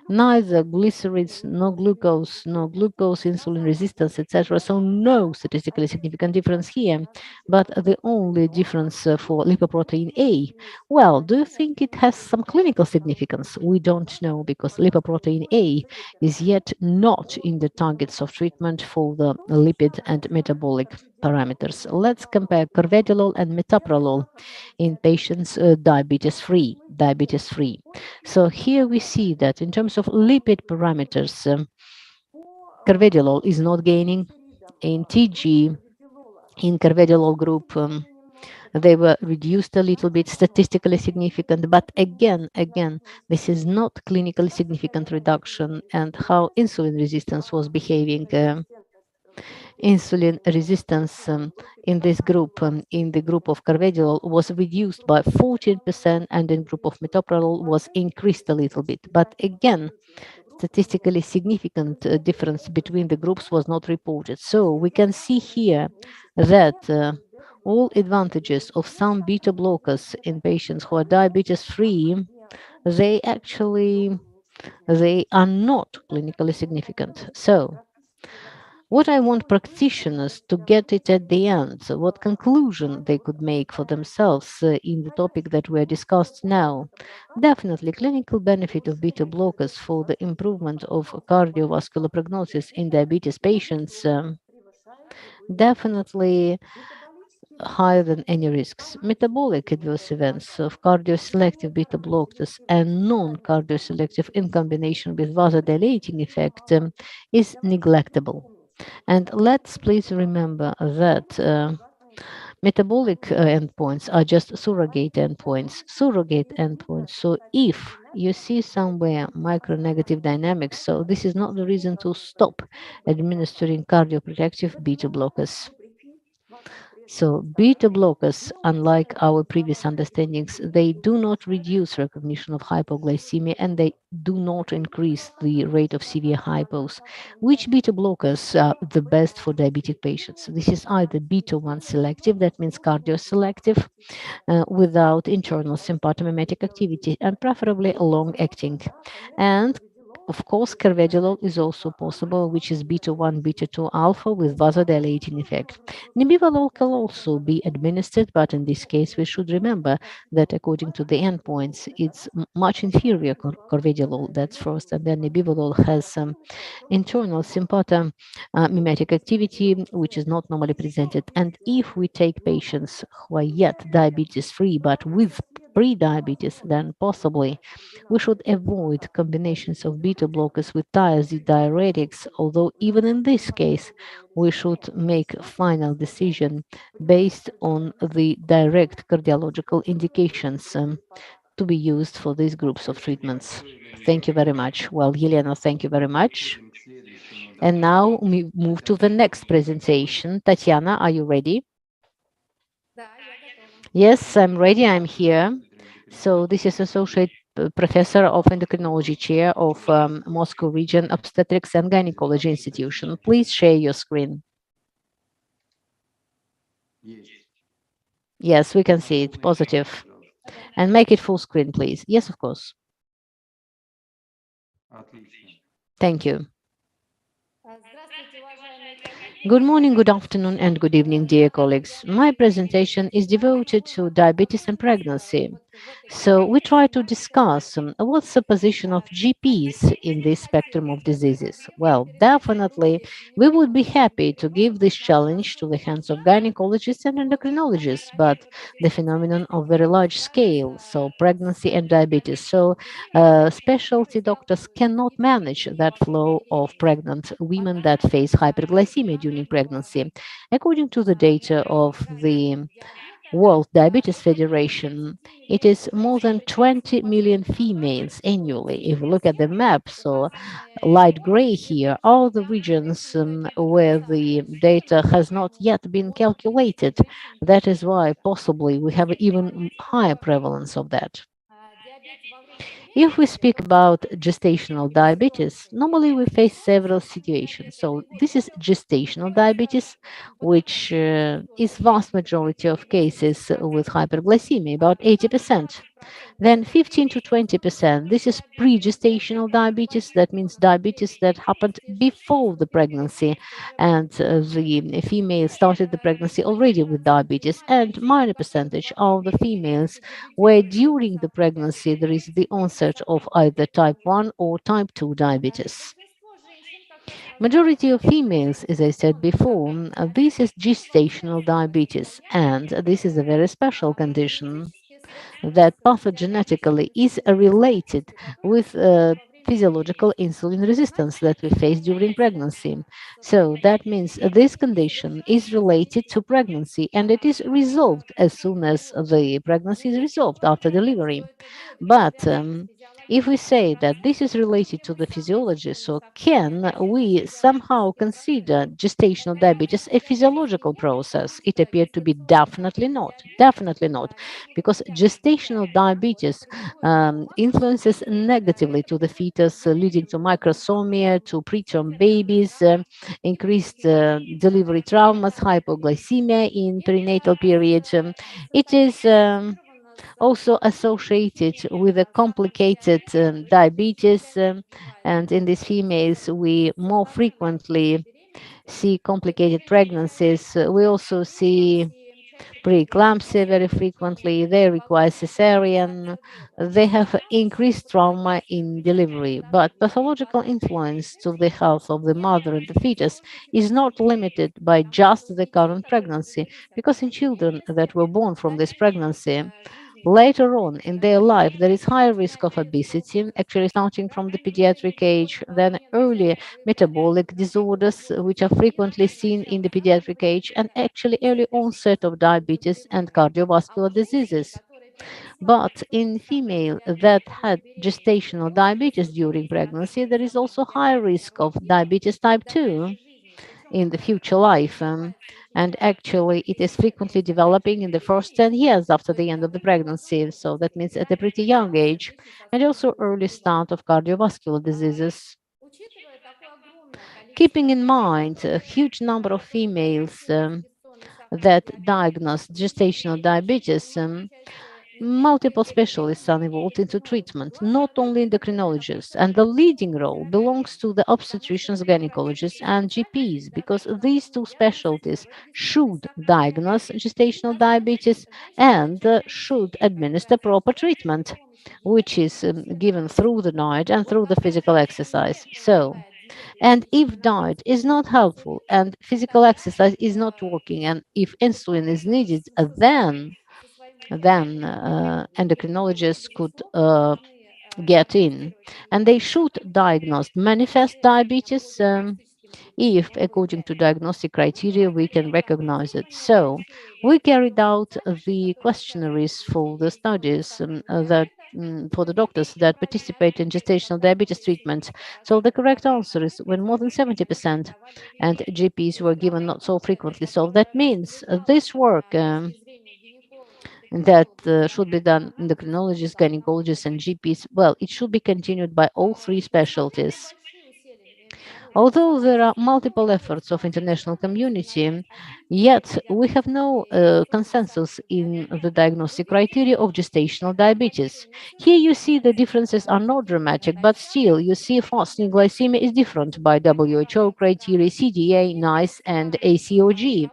neither glycerides, no glucose, insulin resistance, etc. So no statistically significant difference here, but the only difference for lipoprotein A. Well, do you think it has some clinical significance? We don't know, because lipoprotein A is yet not in the targets of treatment for the lipid and metabolic parameters. Let's compare carvedilol and metoprolol in patients diabetes-free. So here we see that in terms of lipid parameters, carvedilol is not gaining. In TG, in carvedilol group, they were reduced a little bit, statistically significant, but again, this is not clinically significant reduction. And how insulin resistance was behaving. Insulin resistance in this group, in the group of carvedilol, was reduced by 14%, and in group of metoprolol was increased a little bit. But again, statistically significant difference between the groups was not reported. So we can see here that all advantages of some beta blockers in patients who are diabetes-free, they are not clinically significant. So what I want practitioners to get it at the end, so what conclusion they could make for themselves in the topic that we are discussed now. Definitely clinical benefit of beta blockers for the improvement of cardiovascular prognosis in diabetes patients, definitely higher than any risks. Metabolic adverse events of cardioselective beta blockers and non-cardioselective in combination with vasodilating effect is neglectable. And let's please remember that Metabolic endpoints are just surrogate endpoints. So if you see somewhere micronegative dynamics, so this is not the reason to stop administering cardioprotective beta blockers. So beta blockers, unlike our previous understandings, they do not reduce recognition of hypoglycemia and they do not increase the rate of severe hypos. Which beta blockers are the best for diabetic patients? This is either beta 1 selective, that means cardioselective, without internal sympathomimetic activity, and preferably long acting. And of course, carvedilol is also possible, which is beta 1, beta 2 alpha with vasodilating effect. Nebivolol can also be administered, but in this case, we should remember that according to the endpoints, it's much inferior carvedilol. That's first, and then nebivolol has some internal sympathomimetic activity, which is not normally presented. And if we take patients who are yet diabetes free but with pre-diabetes, then possibly we should avoid combinations of beta blockers with thiazide diuretics, although even in this case, we should make a final decision based on the direct cardiological indications to be used for these groups of treatments. Thank you very much. Well, Yelena, thank you very much. And now we move to the next presentation. Tatiana, are you ready? Yes, I'm ready. I'm here. So this is Associate Professor of Endocrinology, Chair of Moscow Region Obstetrics and Gynecology Institution. Please share your screen. Yes, we can see it. Positive. And make it full screen, please. Yes, of course. Thank you. Good morning, good afternoon, and good evening, dear colleagues. My presentation is devoted to diabetes and pregnancy. So we try to discuss what's the position of GPs in this spectrum of diseases. Well, definitely, we would be happy to give this challenge to the hands of gynecologists and endocrinologists, but the phenomenon of very large scale, so pregnancy and diabetes. So specialty doctors cannot manage that flow of pregnant women that face hyperglycemia during pregnancy. According to the data of the World Diabetes Federation, it is more than 20 million females annually. If you look at the map, so light gray here are the regions where the data has not yet been calculated. That is why possibly we have even higher prevalence of that. If we speak about gestational diabetes, normally we face several situations. So this is gestational diabetes, which is vast majority of cases with hyperglycemia, about 80%. Then 15 to 20%, this is pre-gestational diabetes. That means diabetes that happened before the pregnancy and the female started the pregnancy already with diabetes. And minor percentage of the females where during the pregnancy there is the onset of either type 1 or type 2 diabetes. Majority of females, as I said before, this is gestational diabetes, and this is a very special condition that pathogenetically is related with physiological insulin resistance that we face during pregnancy. So that means this condition is related to pregnancy and it is resolved as soon as the pregnancy is resolved after delivery. But if we say that this is related to the physiology, so can we somehow consider gestational diabetes a physiological process? It appeared to be definitely not, because gestational diabetes influences negatively to the fetus, leading to microsomia, to preterm babies, increased delivery traumas, hypoglycemia in perinatal period. It is also associated with a complicated diabetes, and in these females we more frequently see complicated pregnancies. We also see preeclampsia very frequently. They require cesarean. They have increased trauma in delivery, but pathological influence to the health of the mother and the fetus is not limited by just the current pregnancy, because in children that were born from this pregnancy, Later on in their life, there is higher risk of obesity, actually starting from the pediatric age, then early metabolic disorders, which are frequently seen in the pediatric age, and actually early onset of diabetes and cardiovascular diseases. But in female that had gestational diabetes during pregnancy, there is also high risk of diabetes type 2 in the future life. And actually, it is frequently developing in the first 10 years after the end of the pregnancy. So that means at a pretty young age, and also early start of cardiovascular diseases. Keeping in mind a huge number of females that diagnose gestational diabetes, multiple specialists are involved into treatment, not only endocrinologists, and the leading role belongs to the obstetricians, gynecologists, and GPs, because these two specialties should diagnose gestational diabetes and should administer proper treatment, which is given through the diet and through the physical exercise. So, and if diet is not helpful and physical exercise is not working, and if insulin is needed, then endocrinologists could get in, and they should diagnose manifest diabetes if, according to diagnostic criteria, we can recognize it. So we carried out the questionnaires for the studies that for the doctors that participate in gestational diabetes treatment. So the correct answer is when more than 70%, and GPs were given not so frequently. So that means this work that should be done endocrinologists, gynecologists, and GPs. Well, it should be continued by all three specialties. Although there are multiple efforts of international community, yet we have no consensus in the diagnostic criteria of gestational diabetes. Here you see the differences are not dramatic, but still you see fasting glycemia is different by WHO criteria, CDA, NICE, and ACOG.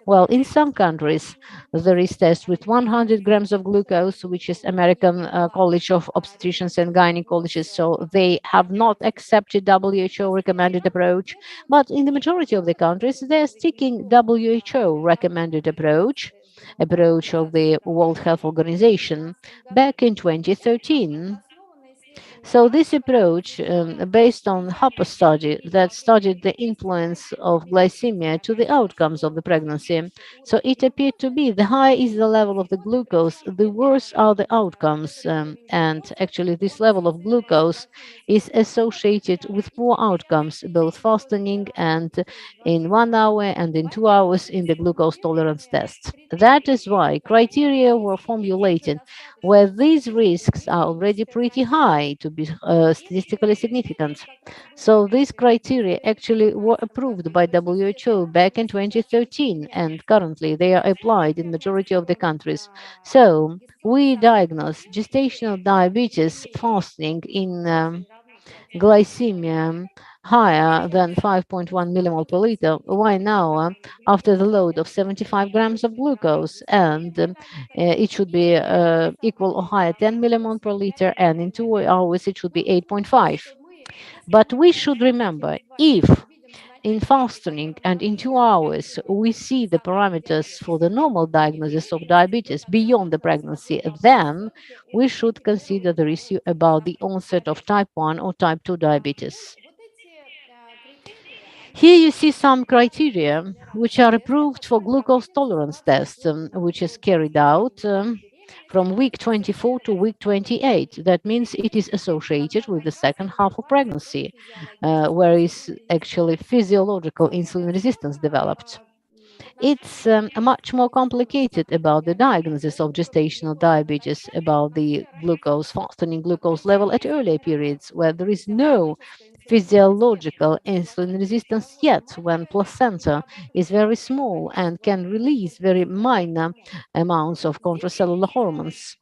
Well, in some countries, there is test with 100 grams of glucose, which is American College of Obstetricians and Gynecologists. So they have not accepted WHO recommended approach. But in the majority of the countries, they're sticking WHO recommended approach of the World Health Organization back in 2013. So this approach, based on HAPA study that studied the influence of glycemia to the outcomes of the pregnancy, so it appeared to be the higher is the level of the glucose, the worse are the outcomes. And actually, this level of glucose is associated with poor outcomes, both fasting and in 1 hour and in 2 hours in the glucose tolerance test. That is why criteria were formulated where these risks are already pretty high to be statistically significant. So these criteria actually were approved by WHO back in 2013, and currently they are applied in majority of the countries. So we diagnose gestational diabetes fasting in glycemia higher than 5.1 millimole per liter. Why now? After the load of 75 grams of glucose, and it should be equal or higher 10 millimole per liter, and in 2 hours it should be 8.5. But we should remember, if in fasting and in 2 hours we see the parameters for the normal diagnosis of diabetes beyond the pregnancy, then we should consider the issue about the onset of type 1 or type 2 diabetes. Here you see some criteria which are approved for glucose tolerance test, which is carried out from week 24 to week 28. That means it is associated with the second half of pregnancy, where is actually physiological insulin resistance developed. It's much more complicated about the diagnosis of gestational diabetes, about the glucose, fasting glucose level at earlier periods, where there is no physiological insulin resistance yet, when placenta is very small and can release very minor amounts of contracellular hormones.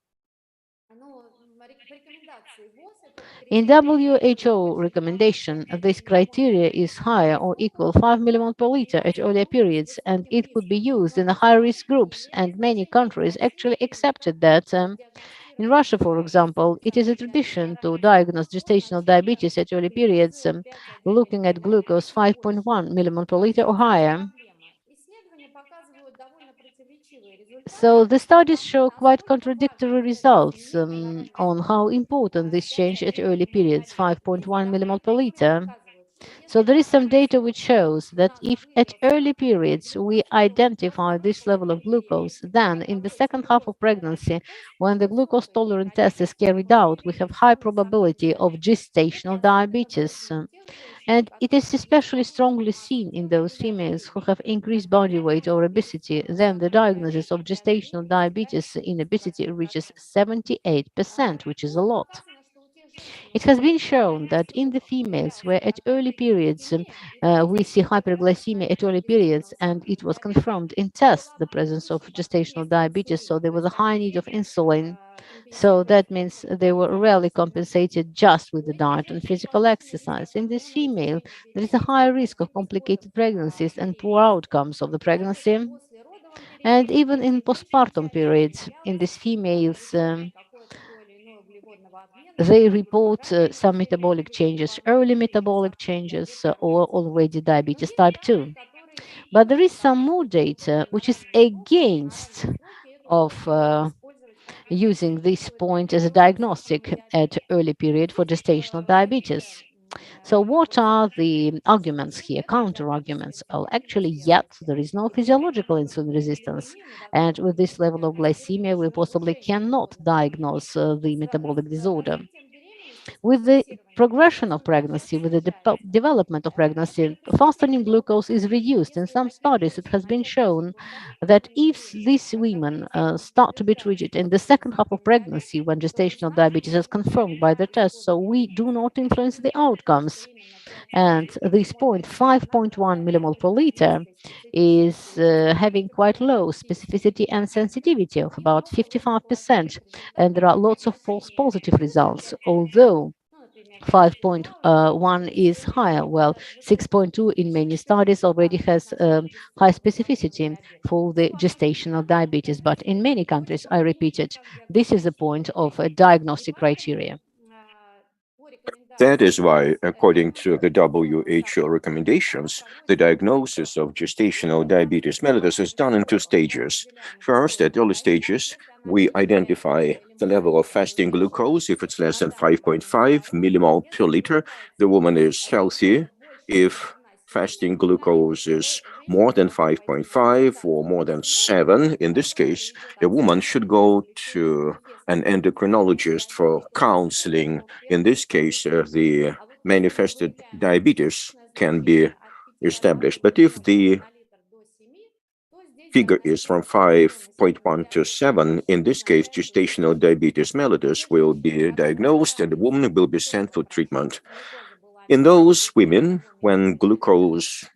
In WHO recommendation, this criteria is higher or equal 5 millimole per liter at earlier periods, and it could be used in the high-risk groups, and many countries actually accepted that. In Russia, for example, it is a tradition to diagnose gestational diabetes at early periods, looking at glucose 5.1 millimole per liter or higher. So the studies show quite contradictory results on how important this change at early periods, 5.1 millimole per liter. So there is some data which shows that if at early periods we identify this level of glucose, then in the second half of pregnancy, when the glucose tolerant test is carried out, we have high probability of gestational diabetes. And it is especially strongly seen in those females who have increased body weight or obesity. Then the diagnosis of gestational diabetes in obesity reaches 78%, which is a lot. It has been shown that in the females where at early periods we see hyperglycemia at early periods, and it was confirmed in tests the presence of gestational diabetes, so there was a high need of insulin. So that means they were rarely compensated just with the diet and physical exercise. In this female, there is a higher risk of complicated pregnancies and poor outcomes of the pregnancy. And even in postpartum periods, in these females, they report some metabolic changes, early metabolic changes, or already diabetes type 2. But there is some more data which is against of using this point as a diagnostic at early period for gestational diabetes. So what are the arguments here, counter arguments? Well, actually, yet there is no physiological insulin resistance. And with this level of glycemia, we possibly cannot diagnose the metabolic disorder. With the progression of pregnancy, with the development of pregnancy, fasting glucose is reduced. In some studies, it has been shown that if these women start to be treated in the second half of pregnancy, when gestational diabetes is confirmed by the test, so we do not influence the outcomes. And this point, 5.1 millimole per liter, is having quite low specificity and sensitivity of about 55%. And there are lots of false positive results, although 5.1 is higher. Well, 6.2 in many studies already has high specificity for the gestational diabetes. But in many countries, I repeat it, this is a point of a diagnostic criteria. That is why, according to the WHO recommendations, the diagnosis of gestational diabetes mellitus is done in two stages. First, at early stages, we identify the level of fasting glucose. If it's less than 5.5 millimole per liter, the woman is healthy. If fasting glucose is more than 5.5 or more than 7, in this case, a woman should go to an endocrinologist for counseling. In this case, the manifested diabetes can be established. But if the figure is from 5.1 to 7, in this case, gestational diabetes mellitus will be diagnosed and the woman will be sent for treatment. In those women, when glucose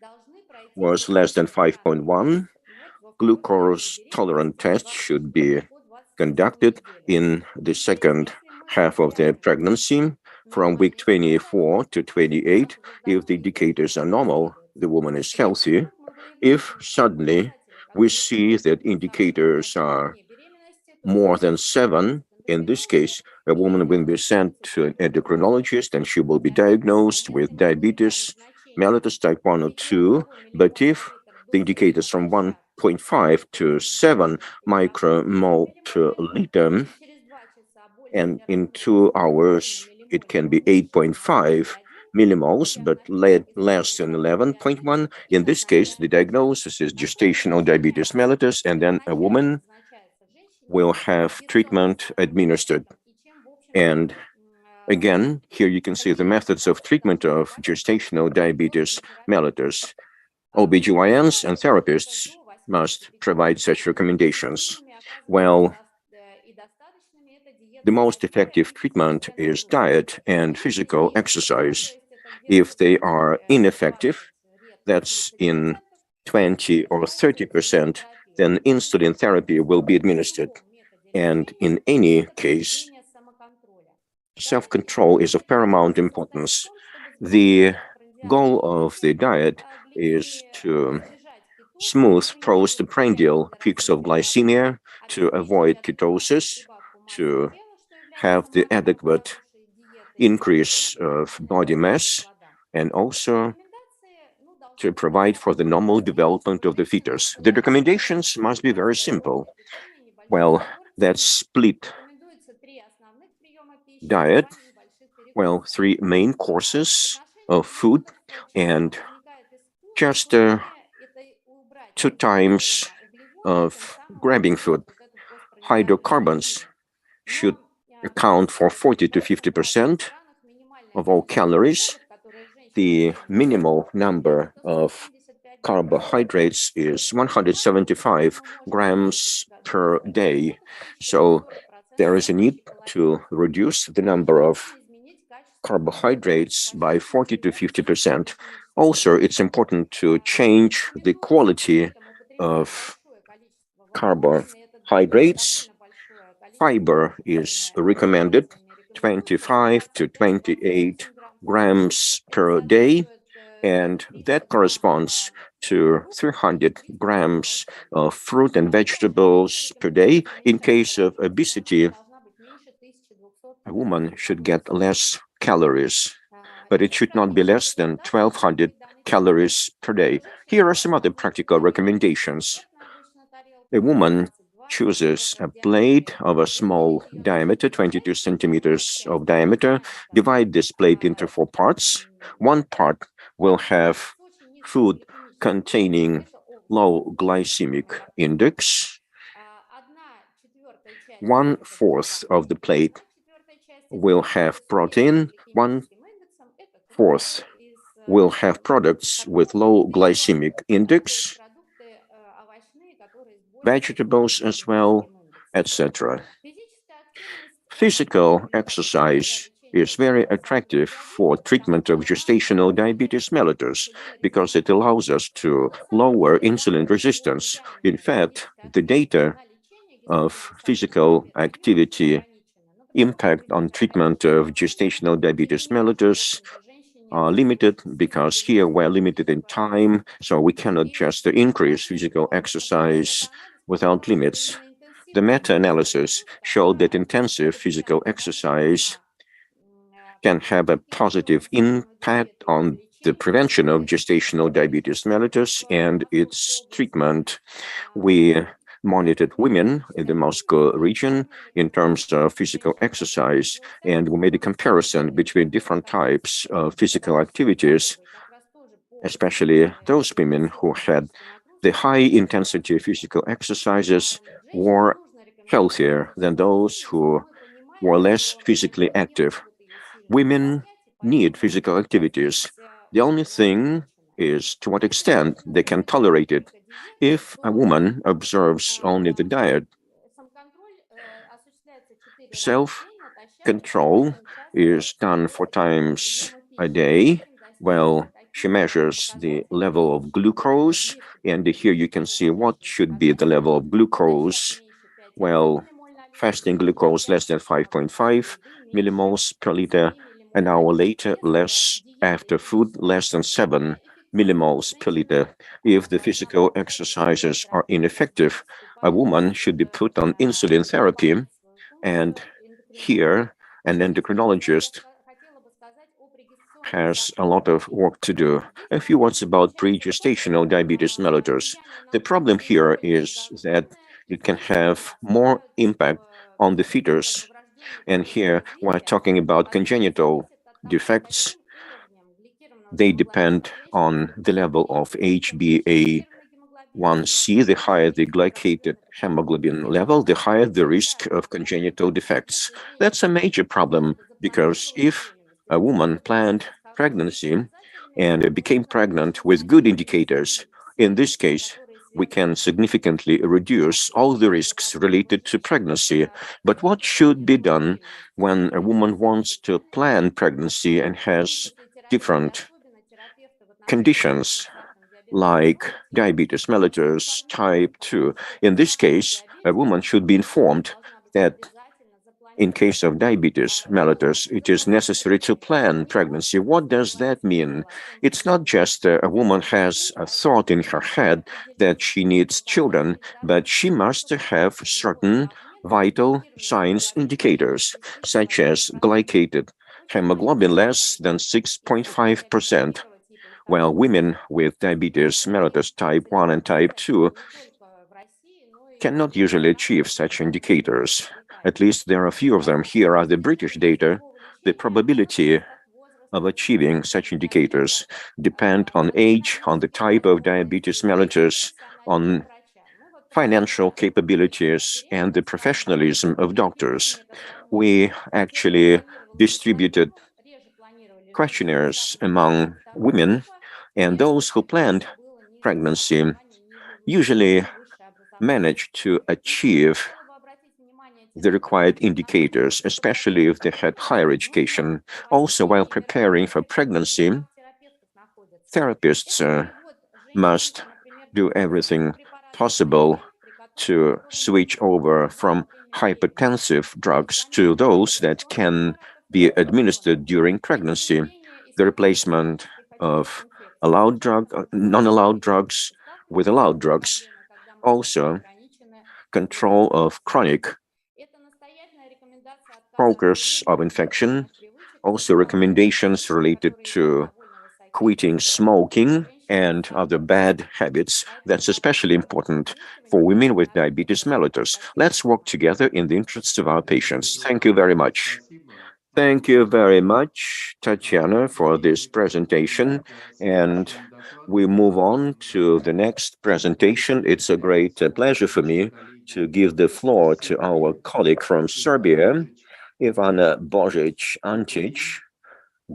was less than 5.1, glucose tolerant test should be conducted in the second half of the pregnancy from week 24 to 28. If the indicators are normal, the woman is healthy. If suddenly we see that indicators are more than 7, in this case, a woman will be sent to an endocrinologist and she will be diagnosed with diabetes mellitus type 1 or 2. But if the indicators from 1.5 to 7 micromole per liter, and in 2 hours it can be 8.5 millimoles, but less than 11.1. In this case, the diagnosis is gestational diabetes mellitus, and then a woman will have treatment administered. And again, here you can see the methods of treatment of gestational diabetes mellitus. OBGYNs and therapists must provide such recommendations. Well, the most effective treatment is diet and physical exercise. If they are ineffective, that's in 20 or 30%, then insulin therapy will be administered. And in any case, self-control is of paramount importance. The goal of the diet is to smooth postprandial peaks of glycemia, to avoid ketosis, to have the adequate increase of body mass, and also to provide for the normal development of the fetus. The recommendations must be very simple. Well, that's split diet, well, 3 main courses of food, and just 2 times of grabbing food. Hydrocarbons should account for 40 to 50% of all calories. The minimal number of carbohydrates is 175 grams per day. So there is a need to reduce the number of carbohydrates by 40 to 50%. Also, it's important to change the quality of carbohydrates. Fiber is recommended 25 to 28 grams per day, and that corresponds to 300 grams of fruit and vegetables per day. In case of obesity, a woman should get less calories, but it should not be less than 1,200 calories per day. Here are some other practical recommendations. A woman chooses a plate of a small diameter, 22 centimeters of diameter. Divide this plate into 4 parts. One part will have food containing low glycemic index. 1/4 of the plate will have protein. 1/4 will have products with low glycemic index, vegetables as well, etc. Physical exercise is very attractive for treatment of gestational diabetes mellitus because it allows us to lower insulin resistance. In fact, the data of physical activity impact on treatment of gestational diabetes mellitus are limited because here we're limited in time, so we cannot just increase physical exercise without limits. The meta-analysis showed that intensive physical exercise can have a positive impact on the prevention of gestational diabetes mellitus and its treatment. We monitored women in the Moscow region in terms of physical exercise, and we made a comparison between different types of physical activities, especially those women who had the high-intensity physical exercises were healthier than those who were less physically active. Women need physical activities. The only thing is to what extent they can tolerate it. If a woman observes only the diet, self-control is done 4 times a day. Well, she measures the level of glucose, and here you can see what should be the level of glucose. Well, fasting glucose less than 5.5 millimoles per liter. An hour later, less after food, less than 7 millimoles per liter. If the physical exercises are ineffective, a woman should be put on insulin therapy, and here an endocrinologist has a lot of work to do. A few words about pre-gestational diabetes mellitus. The problem here is that it can have more impact on the fetus. And here we're talking about congenital defects. They depend on the level of HbA1c. The higher the glycated hemoglobin level, the higher the risk of congenital defects. That's a major problem because if a woman planned pregnancy and became pregnant with good indicators, in this case, we can significantly reduce all the risks related to pregnancy. But what should be done when a woman wants to plan pregnancy and has different conditions like diabetes mellitus type 2? In this case, a woman should be informed that in case of diabetes mellitus, it is necessary to plan pregnancy. What does that mean? It's not just a woman has a thought in her head that she needs children, but she must have certain vital signs indicators, such as glycated hemoglobin less than 6.5%. while women with diabetes mellitus type 1 and type 2 cannot usually achieve such indicators. At least there are a few of them. Here are the British data. The probability of achieving such indicators depend on age, on the type of diabetes mellitus, on financial capabilities, and the professionalism of doctors. We actually distributed questionnaires among women, and those who planned pregnancy usually managed to achieve the required indicators, especially if they had higher education. Also, while preparing for pregnancy, therapists must do everything possible to switch over from hypertensive drugs to those that can be administered during pregnancy. The replacement of non-allowed drugs with allowed drugs. Also, control of chronic progress of infection. Also, recommendations related to quitting smoking and other bad habits. That's especially important for women with diabetes mellitus. Let's work together in the interests of our patients. Thank you very much. Thank you very much, Tatiana, for this presentation. And we move on to the next presentation. It's a great pleasure for me to give the floor to our colleague from Serbia, Ivana Božić-Antić.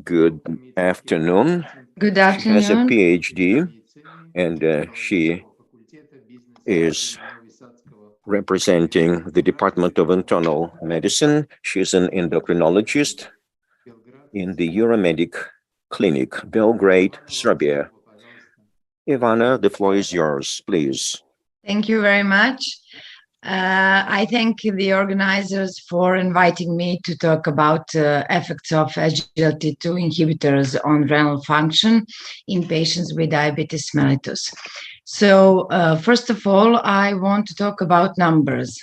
Good afternoon. Good afternoon. She has a PhD, and she is representing the Department of Internal Medicine. She's an endocrinologist in the Euromedic Clinic, Belgrade, Serbia. Ivana, the floor is yours, please. Thank you very much. I thank the organizers for inviting me to talk about effects of SGLT2 inhibitors on renal function in patients with diabetes mellitus. So first of all, I want to talk about numbers.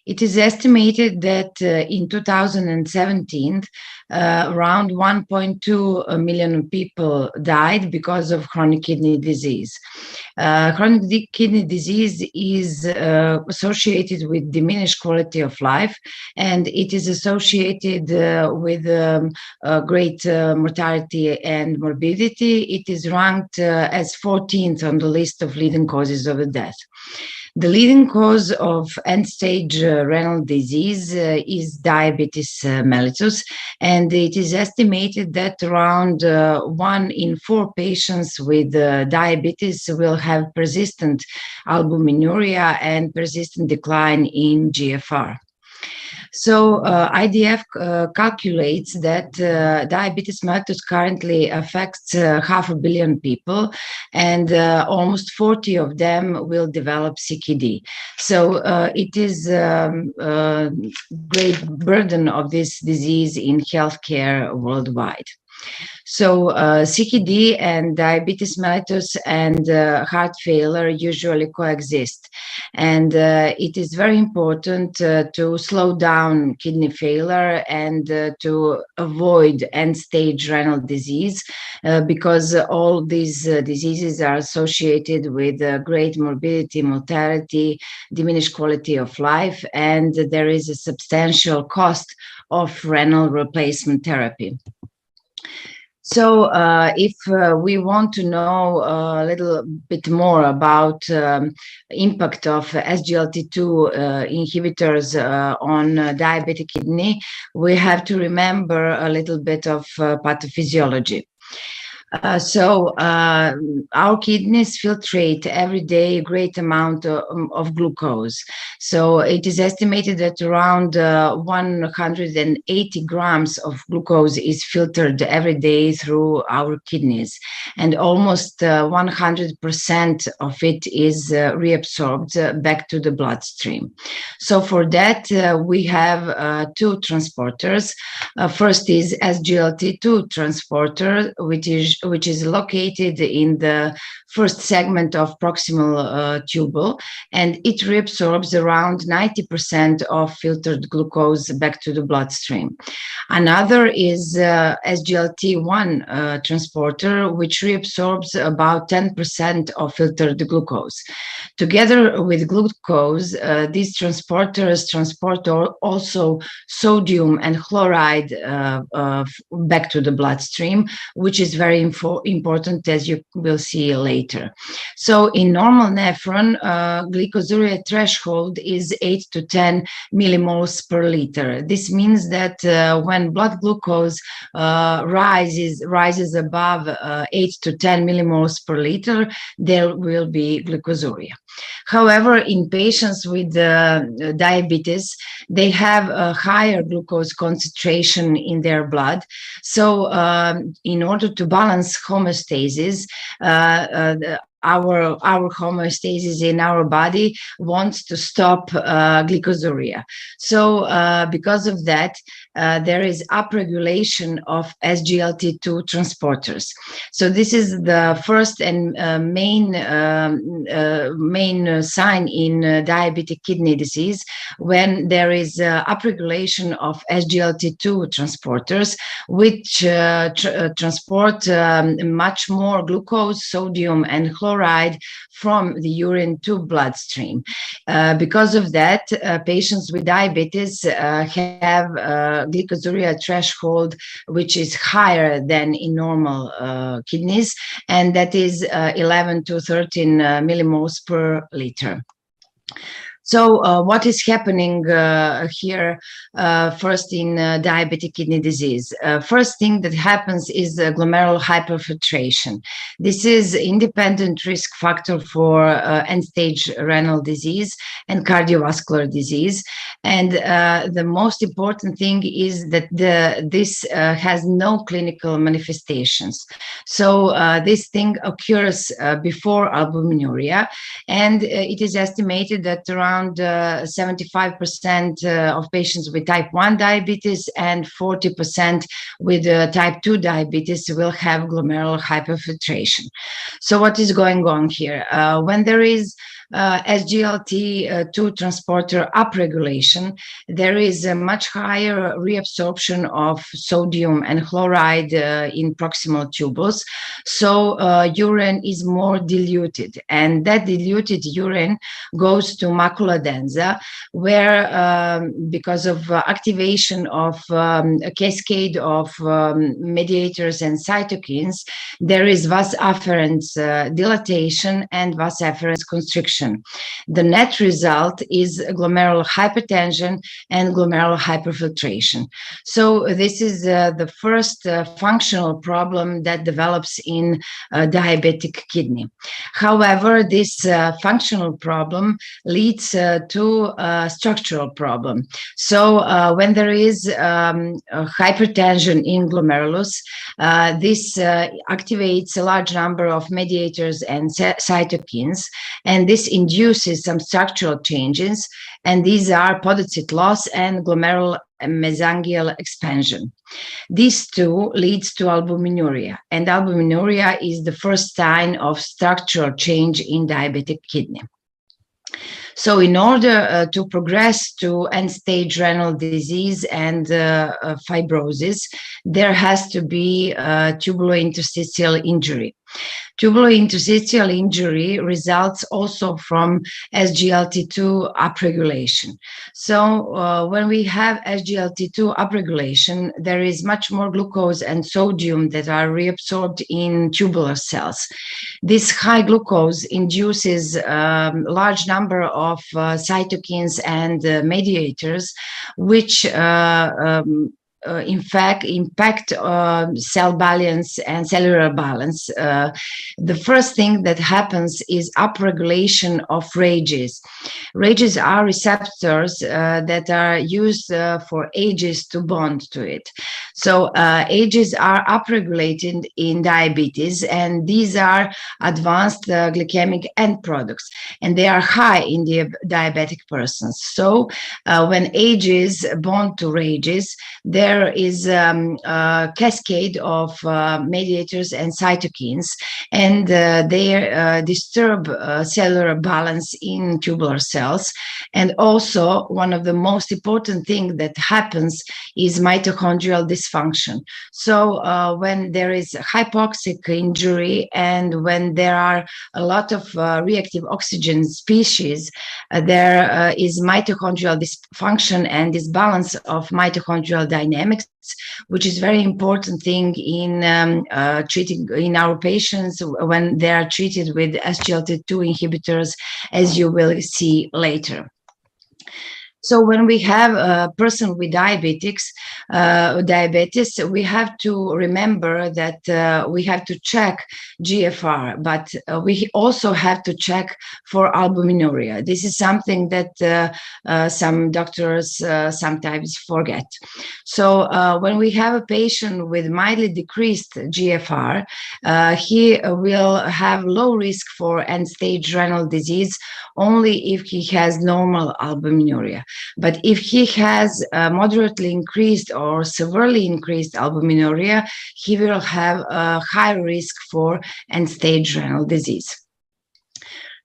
It is estimated that in 2017, around 1.2 million people died because of chronic kidney disease. Chronic kidney disease is associated with diminished quality of life, and it is associated with great mortality and morbidity. It is ranked as 14th on the list of leading causes of death. The leading cause of end-stage renal disease is diabetes mellitus, and it is estimated that around 1 in 4 patients with diabetes will have persistent albuminuria and persistent decline in GFR. So IDF calculates that diabetes mellitus currently affects 500 million people, and almost 40 of them will develop CKD. So it is a great burden of this disease in healthcare worldwide. So CKD and diabetes mellitus and heart failure usually coexist. And it is very important to slow down kidney failure and to avoid end-stage renal disease because all these diseases are associated with great morbidity, mortality, diminished quality of life, and there is a substantial cost of renal replacement therapy. So if we want to know a little bit more about impact of SGLT2 inhibitors on diabetic kidney, we have to remember a little bit of pathophysiology. So our kidneys filtrate every day a great amount of glucose. So it is estimated that around 180 grams of glucose is filtered every day through our kidneys, and almost 100% of it is reabsorbed back to the bloodstream. So for that, we have 2 transporters. First is SGLT2 transporter, which is which is located in the first segment of proximal tubule, and it reabsorbs around 90% of filtered glucose back to the bloodstream. Another is SGLT1 transporter, which reabsorbs about 10% of filtered glucose. Together with glucose, these transporters transport also sodium and chloride back to the bloodstream, which is very important, as you will see later. So in normal nephron, glycosuria threshold is 8 to 10 millimoles per liter. This means that when blood glucose rises above 8 to 10 millimoles per liter, there will be glycosuria. However, in patients with diabetes, they have a higher glucose concentration in their blood. So in order to balance homeostasis, our homeostasis in our body wants to stop glycosuria. So because of that, there is upregulation of SGLT2 transporters. So this is the first and main sign in diabetic kidney disease, when there is upregulation of SGLT2 transporters, which transport much more glucose, sodium, and chloride from the urine to bloodstream. Because of that, patients with diabetes have glycosuria threshold which is higher than in normal kidneys, and that is 11 to 13 millimoles per liter. So what is happening here first in diabetic kidney disease? First thing that happens is glomerular hyperfiltration. This is independent risk factor for end-stage renal disease and cardiovascular disease. And the most important thing is that this has no clinical manifestations. So this thing occurs before albuminuria, and it is estimated that around 75% of patients with type 1 diabetes and 40% with type 2 diabetes will have glomerular hyperfiltration. So what is going on here? When there is SGLT2 transporter upregulation, there is a much higher reabsorption of sodium and chloride in proximal tubules. So urine is more diluted, and that diluted urine goes to macula densa, where because of activation of a cascade of mediators and cytokines, there is vas afferens dilatation and vas afferens constriction. The net result is glomerular hypertension and glomerular hyperfiltration. So this is the first functional problem that develops in diabetic kidney. However, this functional problem leads to a structural problem. So when there is hypertension in glomerulus, this activates a large number of mediators and cytokines, and this induces some structural changes, and these are podocyte loss and glomerular mesangial expansion. These two leads to albuminuria, and albuminuria is the first sign of structural change in diabetic kidney. So in order to progress to end-stage renal disease and fibrosis, there has to be tubulointerstitial injury. Tubulointerstitial injury results also from SGLT2 upregulation. So when we have SGLT2 upregulation, there is much more glucose and sodium that are reabsorbed in tubular cells. This high glucose induces large number of cytokines and mediators, which in fact impact cell balance and cellular balance. The first thing that happens is upregulation of RAGEs. RAGEs are receptors that are used for AGEs to bond to it. So AGEs are upregulated in diabetes, and these are advanced glycemic end products, and they are high in the diabetic persons. So when AGEs bond to RAGEs, there is a cascade of mediators and cytokines, and they disturb cellular balance in tubular cells. And also, one of the most important things that happens is mitochondrial dysfunction. So when there is hypoxic injury and when there are a lot of reactive oxygen species, there is mitochondrial dysfunction and disbalance of mitochondrial dynamics, which is very important thing in treating in our patients when they are treated with SGLT2 inhibitors, as you will see later. So when we have a person with diabetes, we have to remember that we have to check GFR, but we also have to check for albuminuria. This is something that some doctors sometimes forget. So when we have a patient with mildly decreased GFR, he will have low risk for end-stage renal disease only if he has normal albuminuria. But if he has moderately increased or severely increased albuminuria, he will have a high risk for end-stage renal disease.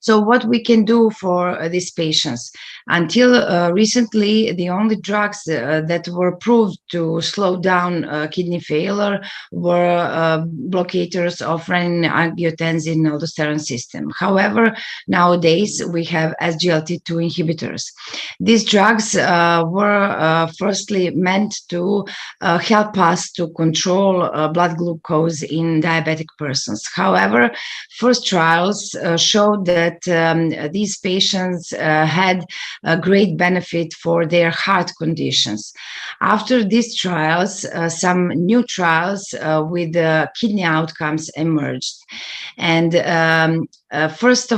So what we can do for these patients? Until recently, the only drugs that were proved to slow down kidney failure were blockators of renin-angiotensin-aldosterone system. However, nowadays we have SGLT2 inhibitors. These drugs were firstly meant to help us to control blood glucose in diabetic persons. However, first trials showed that these patients had a great benefit for their heart conditions. After these trials, some new trials with kidney outcomes emerged. And first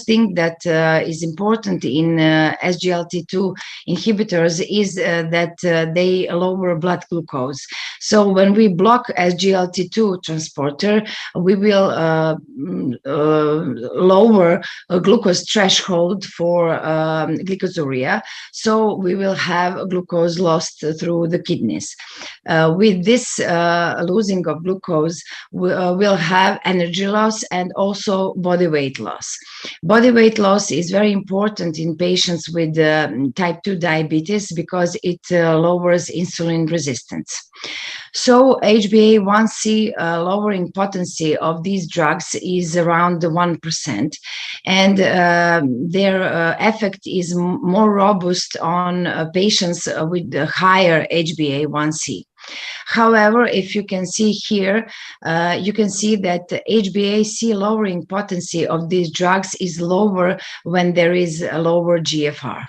thing that is important in SGLT2 inhibitors is that they lower blood glucose. So when we block SGLT2 transporter, we will lower a glucose threshold for glycosuria. So we will have glucose lost through the kidneys. With this losing of glucose, we'll have energy loss and also body weight loss. Body weight loss is very important in patients with type 2 diabetes because it lowers insulin resistance. So HbA1c lowering potency of these drugs is around 1%, and their effect is more robust on patients with higher HbA1c. However, if you can see here, you can see that HbA1c lowering potency of these drugs is lower when there is a lower GFR.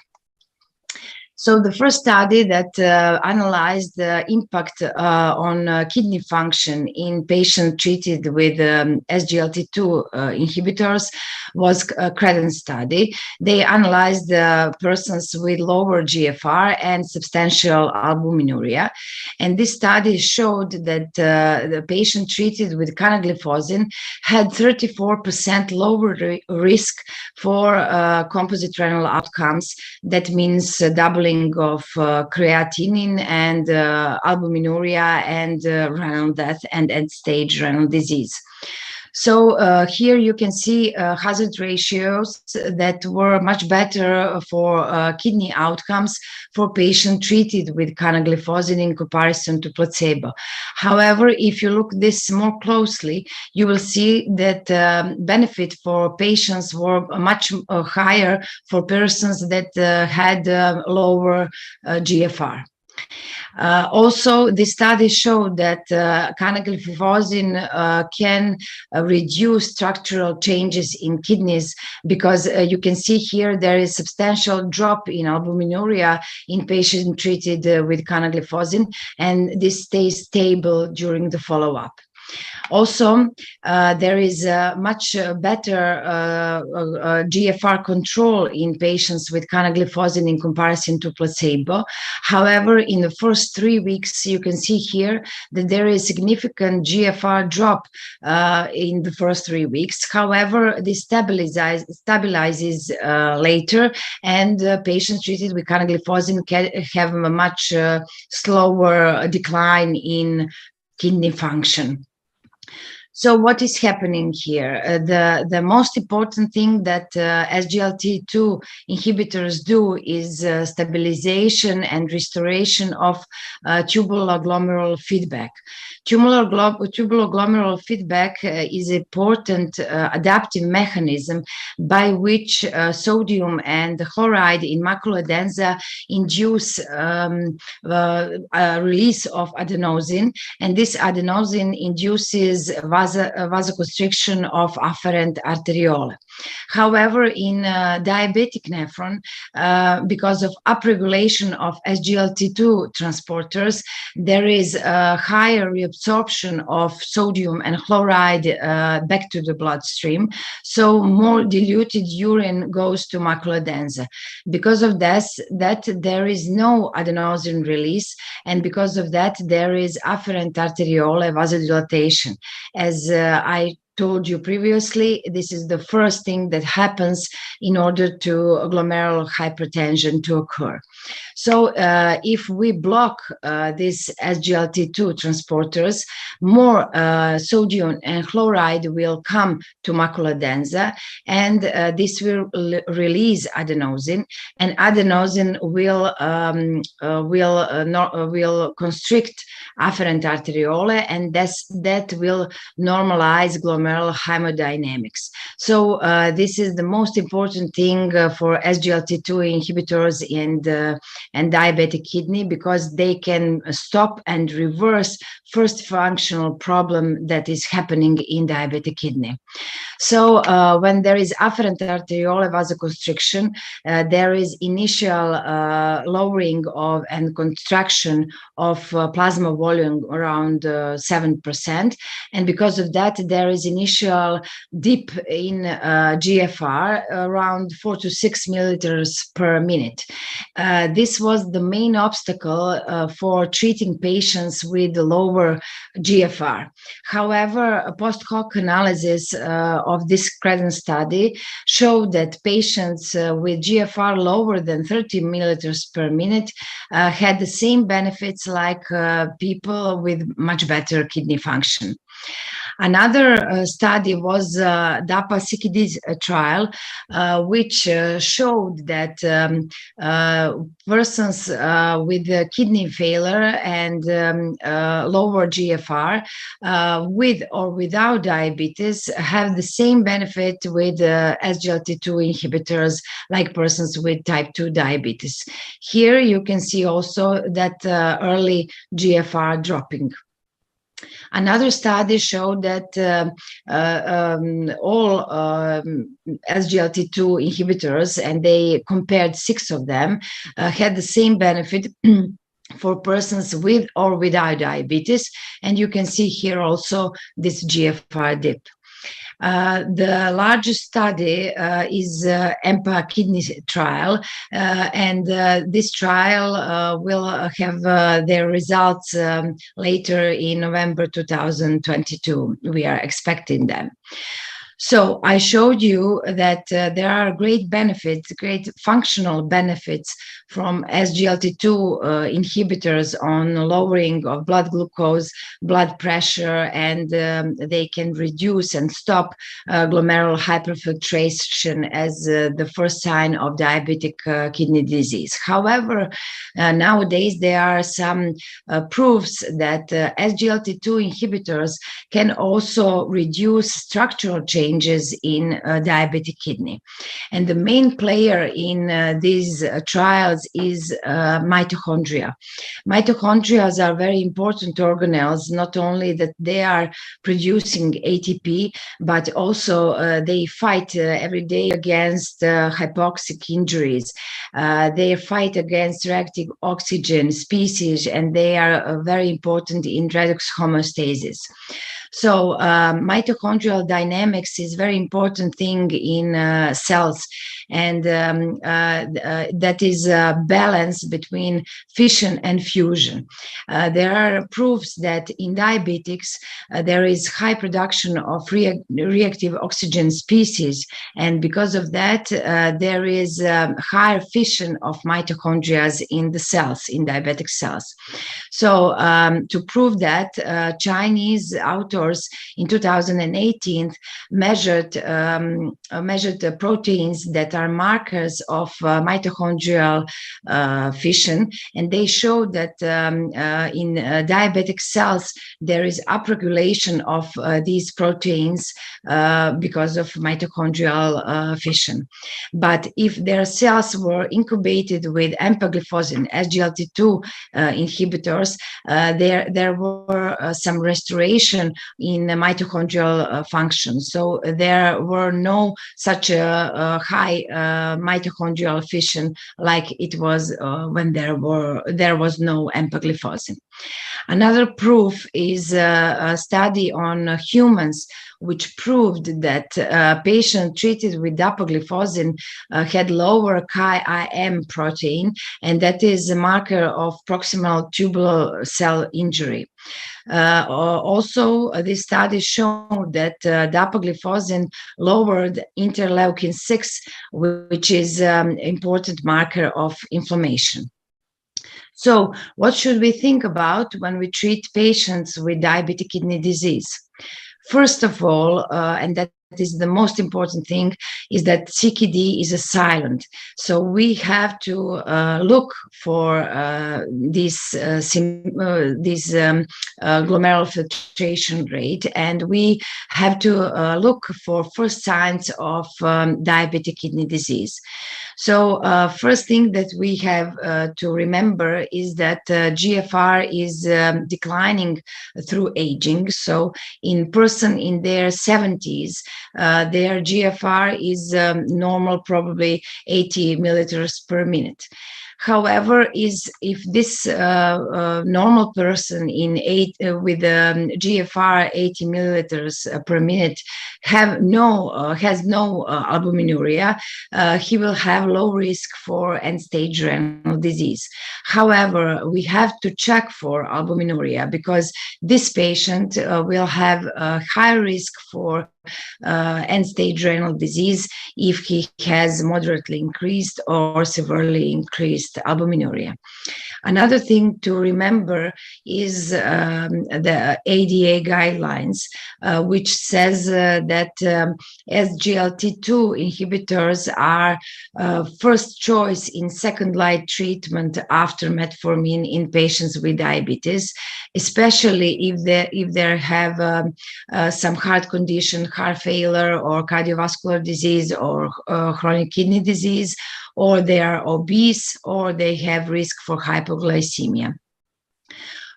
So the first study that analyzed the impact on kidney function in patients treated with SGLT2 inhibitors was a Credence study. They analyzed the persons with lower GFR and substantial albuminuria. And this study showed that the patient treated with canagliflozin had 34% lower risk for composite renal outcomes. That means doubling of creatinine and albuminuria and renal death and end-stage renal disease. So here you can see hazard ratios that were much better for kidney outcomes for patients treated with canagliflozin in comparison to placebo. However, if you look this more closely, you will see that benefit for patients were much higher for persons that had lower GFR. Also, the study showed that canagliflozin can reduce structural changes in kidneys because you can see here there is substantial drop in albuminuria in patients treated with canagliflozin, and this stays stable during the follow-up. Also, there is a much better GFR control in patients with canagliflozin in comparison to placebo. However, in the first 3 weeks, you can see here that there is significant GFR drop in the first 3 weeks. However, this stabilizes later, and patients treated with canagliflozin have a much slower decline in kidney function. So what is happening here? The most important thing that SGLT2 inhibitors do is stabilization and restoration of tubular-glomerular feedback. Tubular-glomerular feedback is an important adaptive mechanism by which sodium and chloride in macula densa induce release of adenosine, and this adenosine induces vasoconstriction of afferent arteriole. However, in diabetic nephron, because of upregulation of SGLT2 transporters, there is a higher reabsorption of sodium and chloride back to the bloodstream, so more diluted urine goes to macula densa. Because of this, there is no adenosine release, and because of that, there is afferent arteriole vasodilatation. As I told you previously, this is the first thing that happens in order to glomerular hypertension to occur. So if we block these SGLT2 transporters, more sodium and chloride will come to macula densa, and this will release adenosine, and adenosine will constrict afferent arteriole, and that will normalize glomerular hemodynamics. So this is the most important thing for SGLT2 inhibitors and diabetic kidney, because they can stop and reverse first functional problem that is happening in diabetic kidney. So when there is afferent arteriole vasoconstriction, there is initial lowering of and contraction of plasma volume around 7%, and because of that, there is initial dip in GFR around 4 to 6 milliliters per minute. This was the main obstacle for treating patients with lower GFR. However, a post-hoc analysis of this credence study showed that patients with GFR lower than 30 milliliters per minute had the same benefits like people with much better kidney function. Another study was DAPA-CKD trial, which showed that persons with kidney failure and lower GFR, with or without diabetes, have the same benefit with SGLT2 inhibitors like persons with type 2 diabetes. Here you can see also that early GFR dropping. Another study showed that all SGLT2 inhibitors, and they compared 6 of them, had the same benefit for persons with or without diabetes. And you can see here also this GFR dip. The largest study is EMPA kidney trial, and this trial will have their results later in November 2022. We are expecting them. So I showed you that there are great benefits, great functional benefits from SGLT2 inhibitors on lowering of blood glucose, blood pressure, and they can reduce and stop glomerular hyperfiltration as the first sign of diabetic kidney disease. However, nowadays there are some proofs that SGLT2 inhibitors can also reduce structural changes in diabetic kidney. And the main player in these trials is mitochondria. Mitochondria are very important organelles, not only that they are producing ATP, but also they fight every day against hypoxic injuries. They fight against reactive oxygen species, and they are very important in redox homeostasis. So mitochondrial dynamics is very important thing in cells, and that is a balance between fission and fusion. There are proofs that in diabetics there is high production of reactive oxygen species, and because of that there is higher fission of mitochondria in the cells, in diabetic cells. So to prove that, Chinese authors in 2018 measured proteins that are markers of mitochondrial fission, and they showed that in diabetic cells there is upregulation of these proteins because of mitochondrial fission. But if their cells were incubated with empagliflozin, SGLT2 inhibitors, there were some restoration in mitochondrial function. So there were no such a high mitochondrial fission like it was when there was no empagliflozin. Another proof is a study on humans, which proved that patients treated with dapagliflozin had lower Chi-IM protein, and that is a marker of proximal tubular cell injury. Also, this study showed that dapagliflozin lowered interleukin-6, which is an important marker of inflammation. So what should we think about when we treat patients with diabetic kidney disease? First of all, and that is the most important thing, is that CKD is a silent. So we have to look for this glomerular filtration rate, and we have to look for first signs of diabetic kidney disease. So first thing that we have to remember is that GFR is declining through aging. So in person in their 70s, their GFR is normal, probably 80 milliliters per minute. However, if this normal person with GFR 80 milliliters per minute has no albuminuria, he will have low risk for end-stage renal disease. However, we have to check for albuminuria because this patient will have a high risk for end-stage renal disease if he has moderately increased or severely increased albuminuria. Another thing to remember is the ADA guidelines, which says that SGLT2 inhibitors are first choice in second-line treatment after metformin in patients with diabetes, especially if they have some heart condition, heart failure, or cardiovascular disease, or chronic kidney disease, or they are obese, or they have risk for hypoglycemia.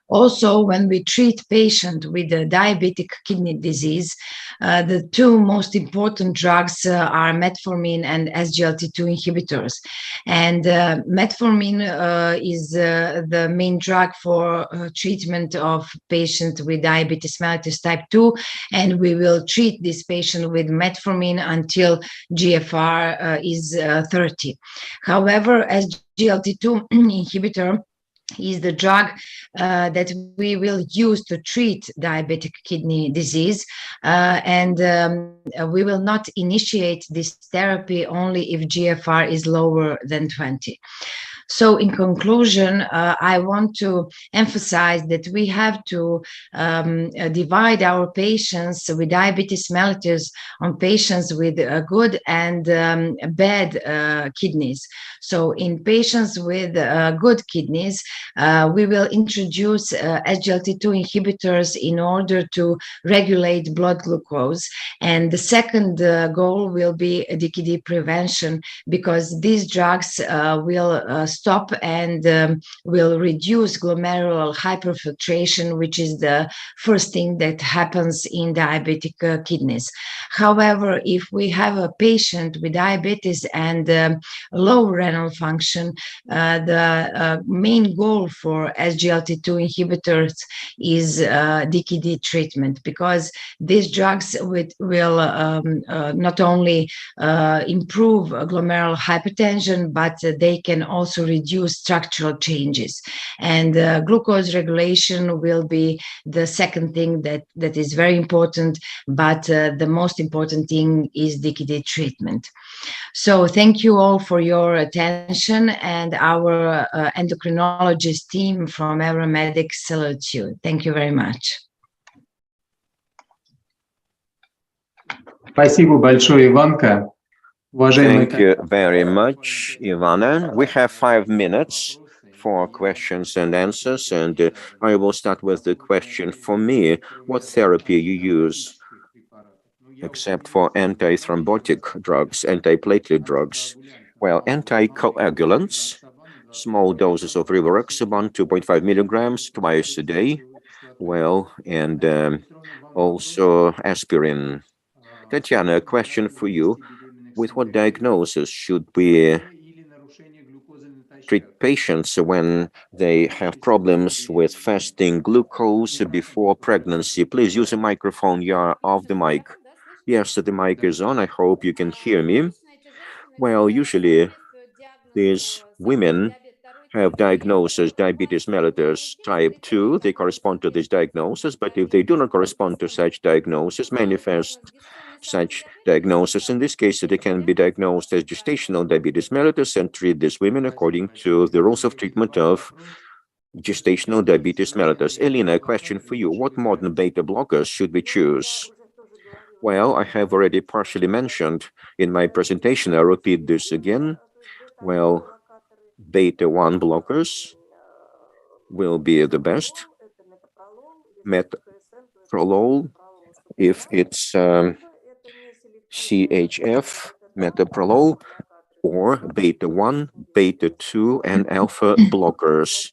Also, when we treat patients with diabetic kidney disease, the two most important drugs are metformin and SGLT2 inhibitors. And metformin is the main drug for treatment of patients with diabetes mellitus type 2, and we will treat this patient with metformin until GFR is 30. However, SGLT2 inhibitor is the drug that we will use to treat diabetic kidney disease, and we will not initiate this therapy only if GFR is lower than 20. So in conclusion, I want to emphasize that we have to divide our patients with diabetes mellitus on patients with good and bad kidneys. So in patients with good kidneys, we will introduce SGLT2 inhibitors in order to regulate blood glucose. And the second goal will be DKD prevention, because these drugs will stop and will reduce glomerular hyperfiltration, which is the first thing that happens in diabetic kidneys. However, if we have a patient with diabetes and low renal function, the main goal for SGLT2 inhibitors is DKD treatment, because these drugs will not only improve glomerular hypertension, but they can also reduce structural changes. And glucose regulation will be the second thing that is very important, but the most important thing is DKD treatment. So thank you all for your attention, and our endocrinologist team from Euromedics salutes you. Thank you very much. Спасибо большое, Иванка. Thank you very much, Ivana. We have 5 minutes for questions and answers, and I will start with the question for me. What therapy you use, except for antithrombotic drugs, antiplatelet drugs? Well, anticoagulants, small doses of rivaroxaban, 2.5 milligrams twice a day. Well, and also aspirin. Tatiana, a question for you. With what diagnosis should we treat patients when they have problems with fasting glucose before pregnancy? Please use a microphone. You are off the mic. Yes, the mic is on. I hope you can hear me. Well, usually these women have diagnosis diabetes mellitus type 2. They correspond to this diagnosis, but if they do not correspond to such diagnosis, manifest such diagnosis, in this case, they can be diagnosed as gestational diabetes mellitus and treat these women according to the rules of treatment of gestational diabetes mellitus. Elena, a question for you. What modern beta blockers should we choose? Well, I have already partially mentioned in my presentation. I repeat this again. Well, beta-1 blockers will be the best. Metoprolol, if it's CHF, metoprolol, or beta-1, beta-2, and alpha blockers.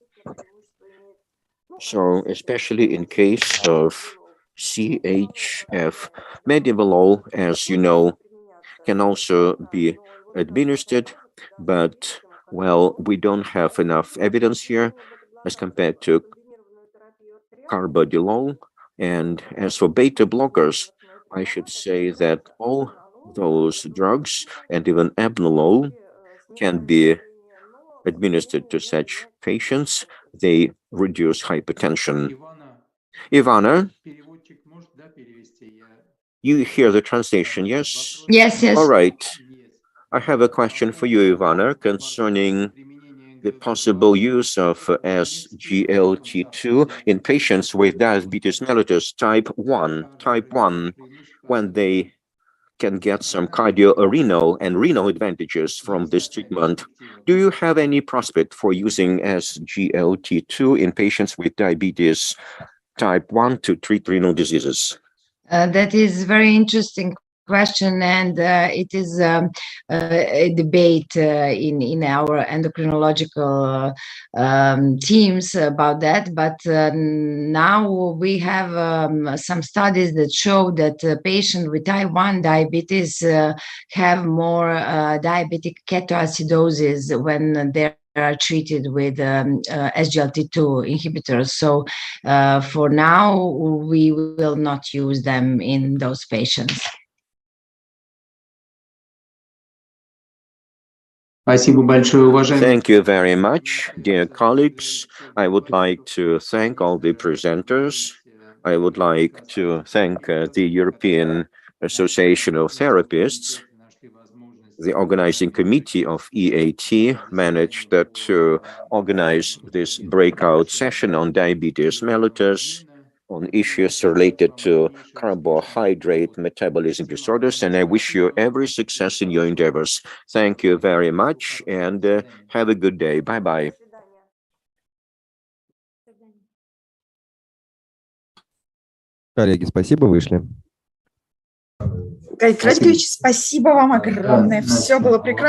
So especially in case of CHF, metoprolol, as you know, can also be administered, but well, we don't have enough evidence here as compared to carvedilol. And as for beta blockers, I should say that all those drugs and even abnolol can be administered to such patients. They reduce hypertension. Ivana, you hear the translation, yes? Yes, yes. All right. I have a question for you, Ivana, concerning the possible use of SGLT2 in patients with diabetes mellitus type 1, when they can get some cardiorenal and renal advantages from this treatment. Do you have any prospect for using SGLT2 in patients with diabetes type 1 to treat renal diseases? That is very interesting question, and it is a debate in our endocrinological teams about that. But now we have some studies that show that patients with type 1 diabetes have more diabetic ketoacidosis when they're treated with SGLT2 inhibitors. So for now, we will not use them in those patients. Thank you very much, dear colleagues. I would like to thank all the presenters. I would like to thank the European Association of Therapists. The organizing committee of EAT managed to organize this breakout session on diabetes mellitus, on issues related to carbohydrate metabolism disorders, and I wish you every success in your endeavors. Thank you very much, and have a good day. Bye-bye. Коллеги, спасибо, вышли. Георгий Георгиевич, спасибо вам огромное. Все было прекрасно.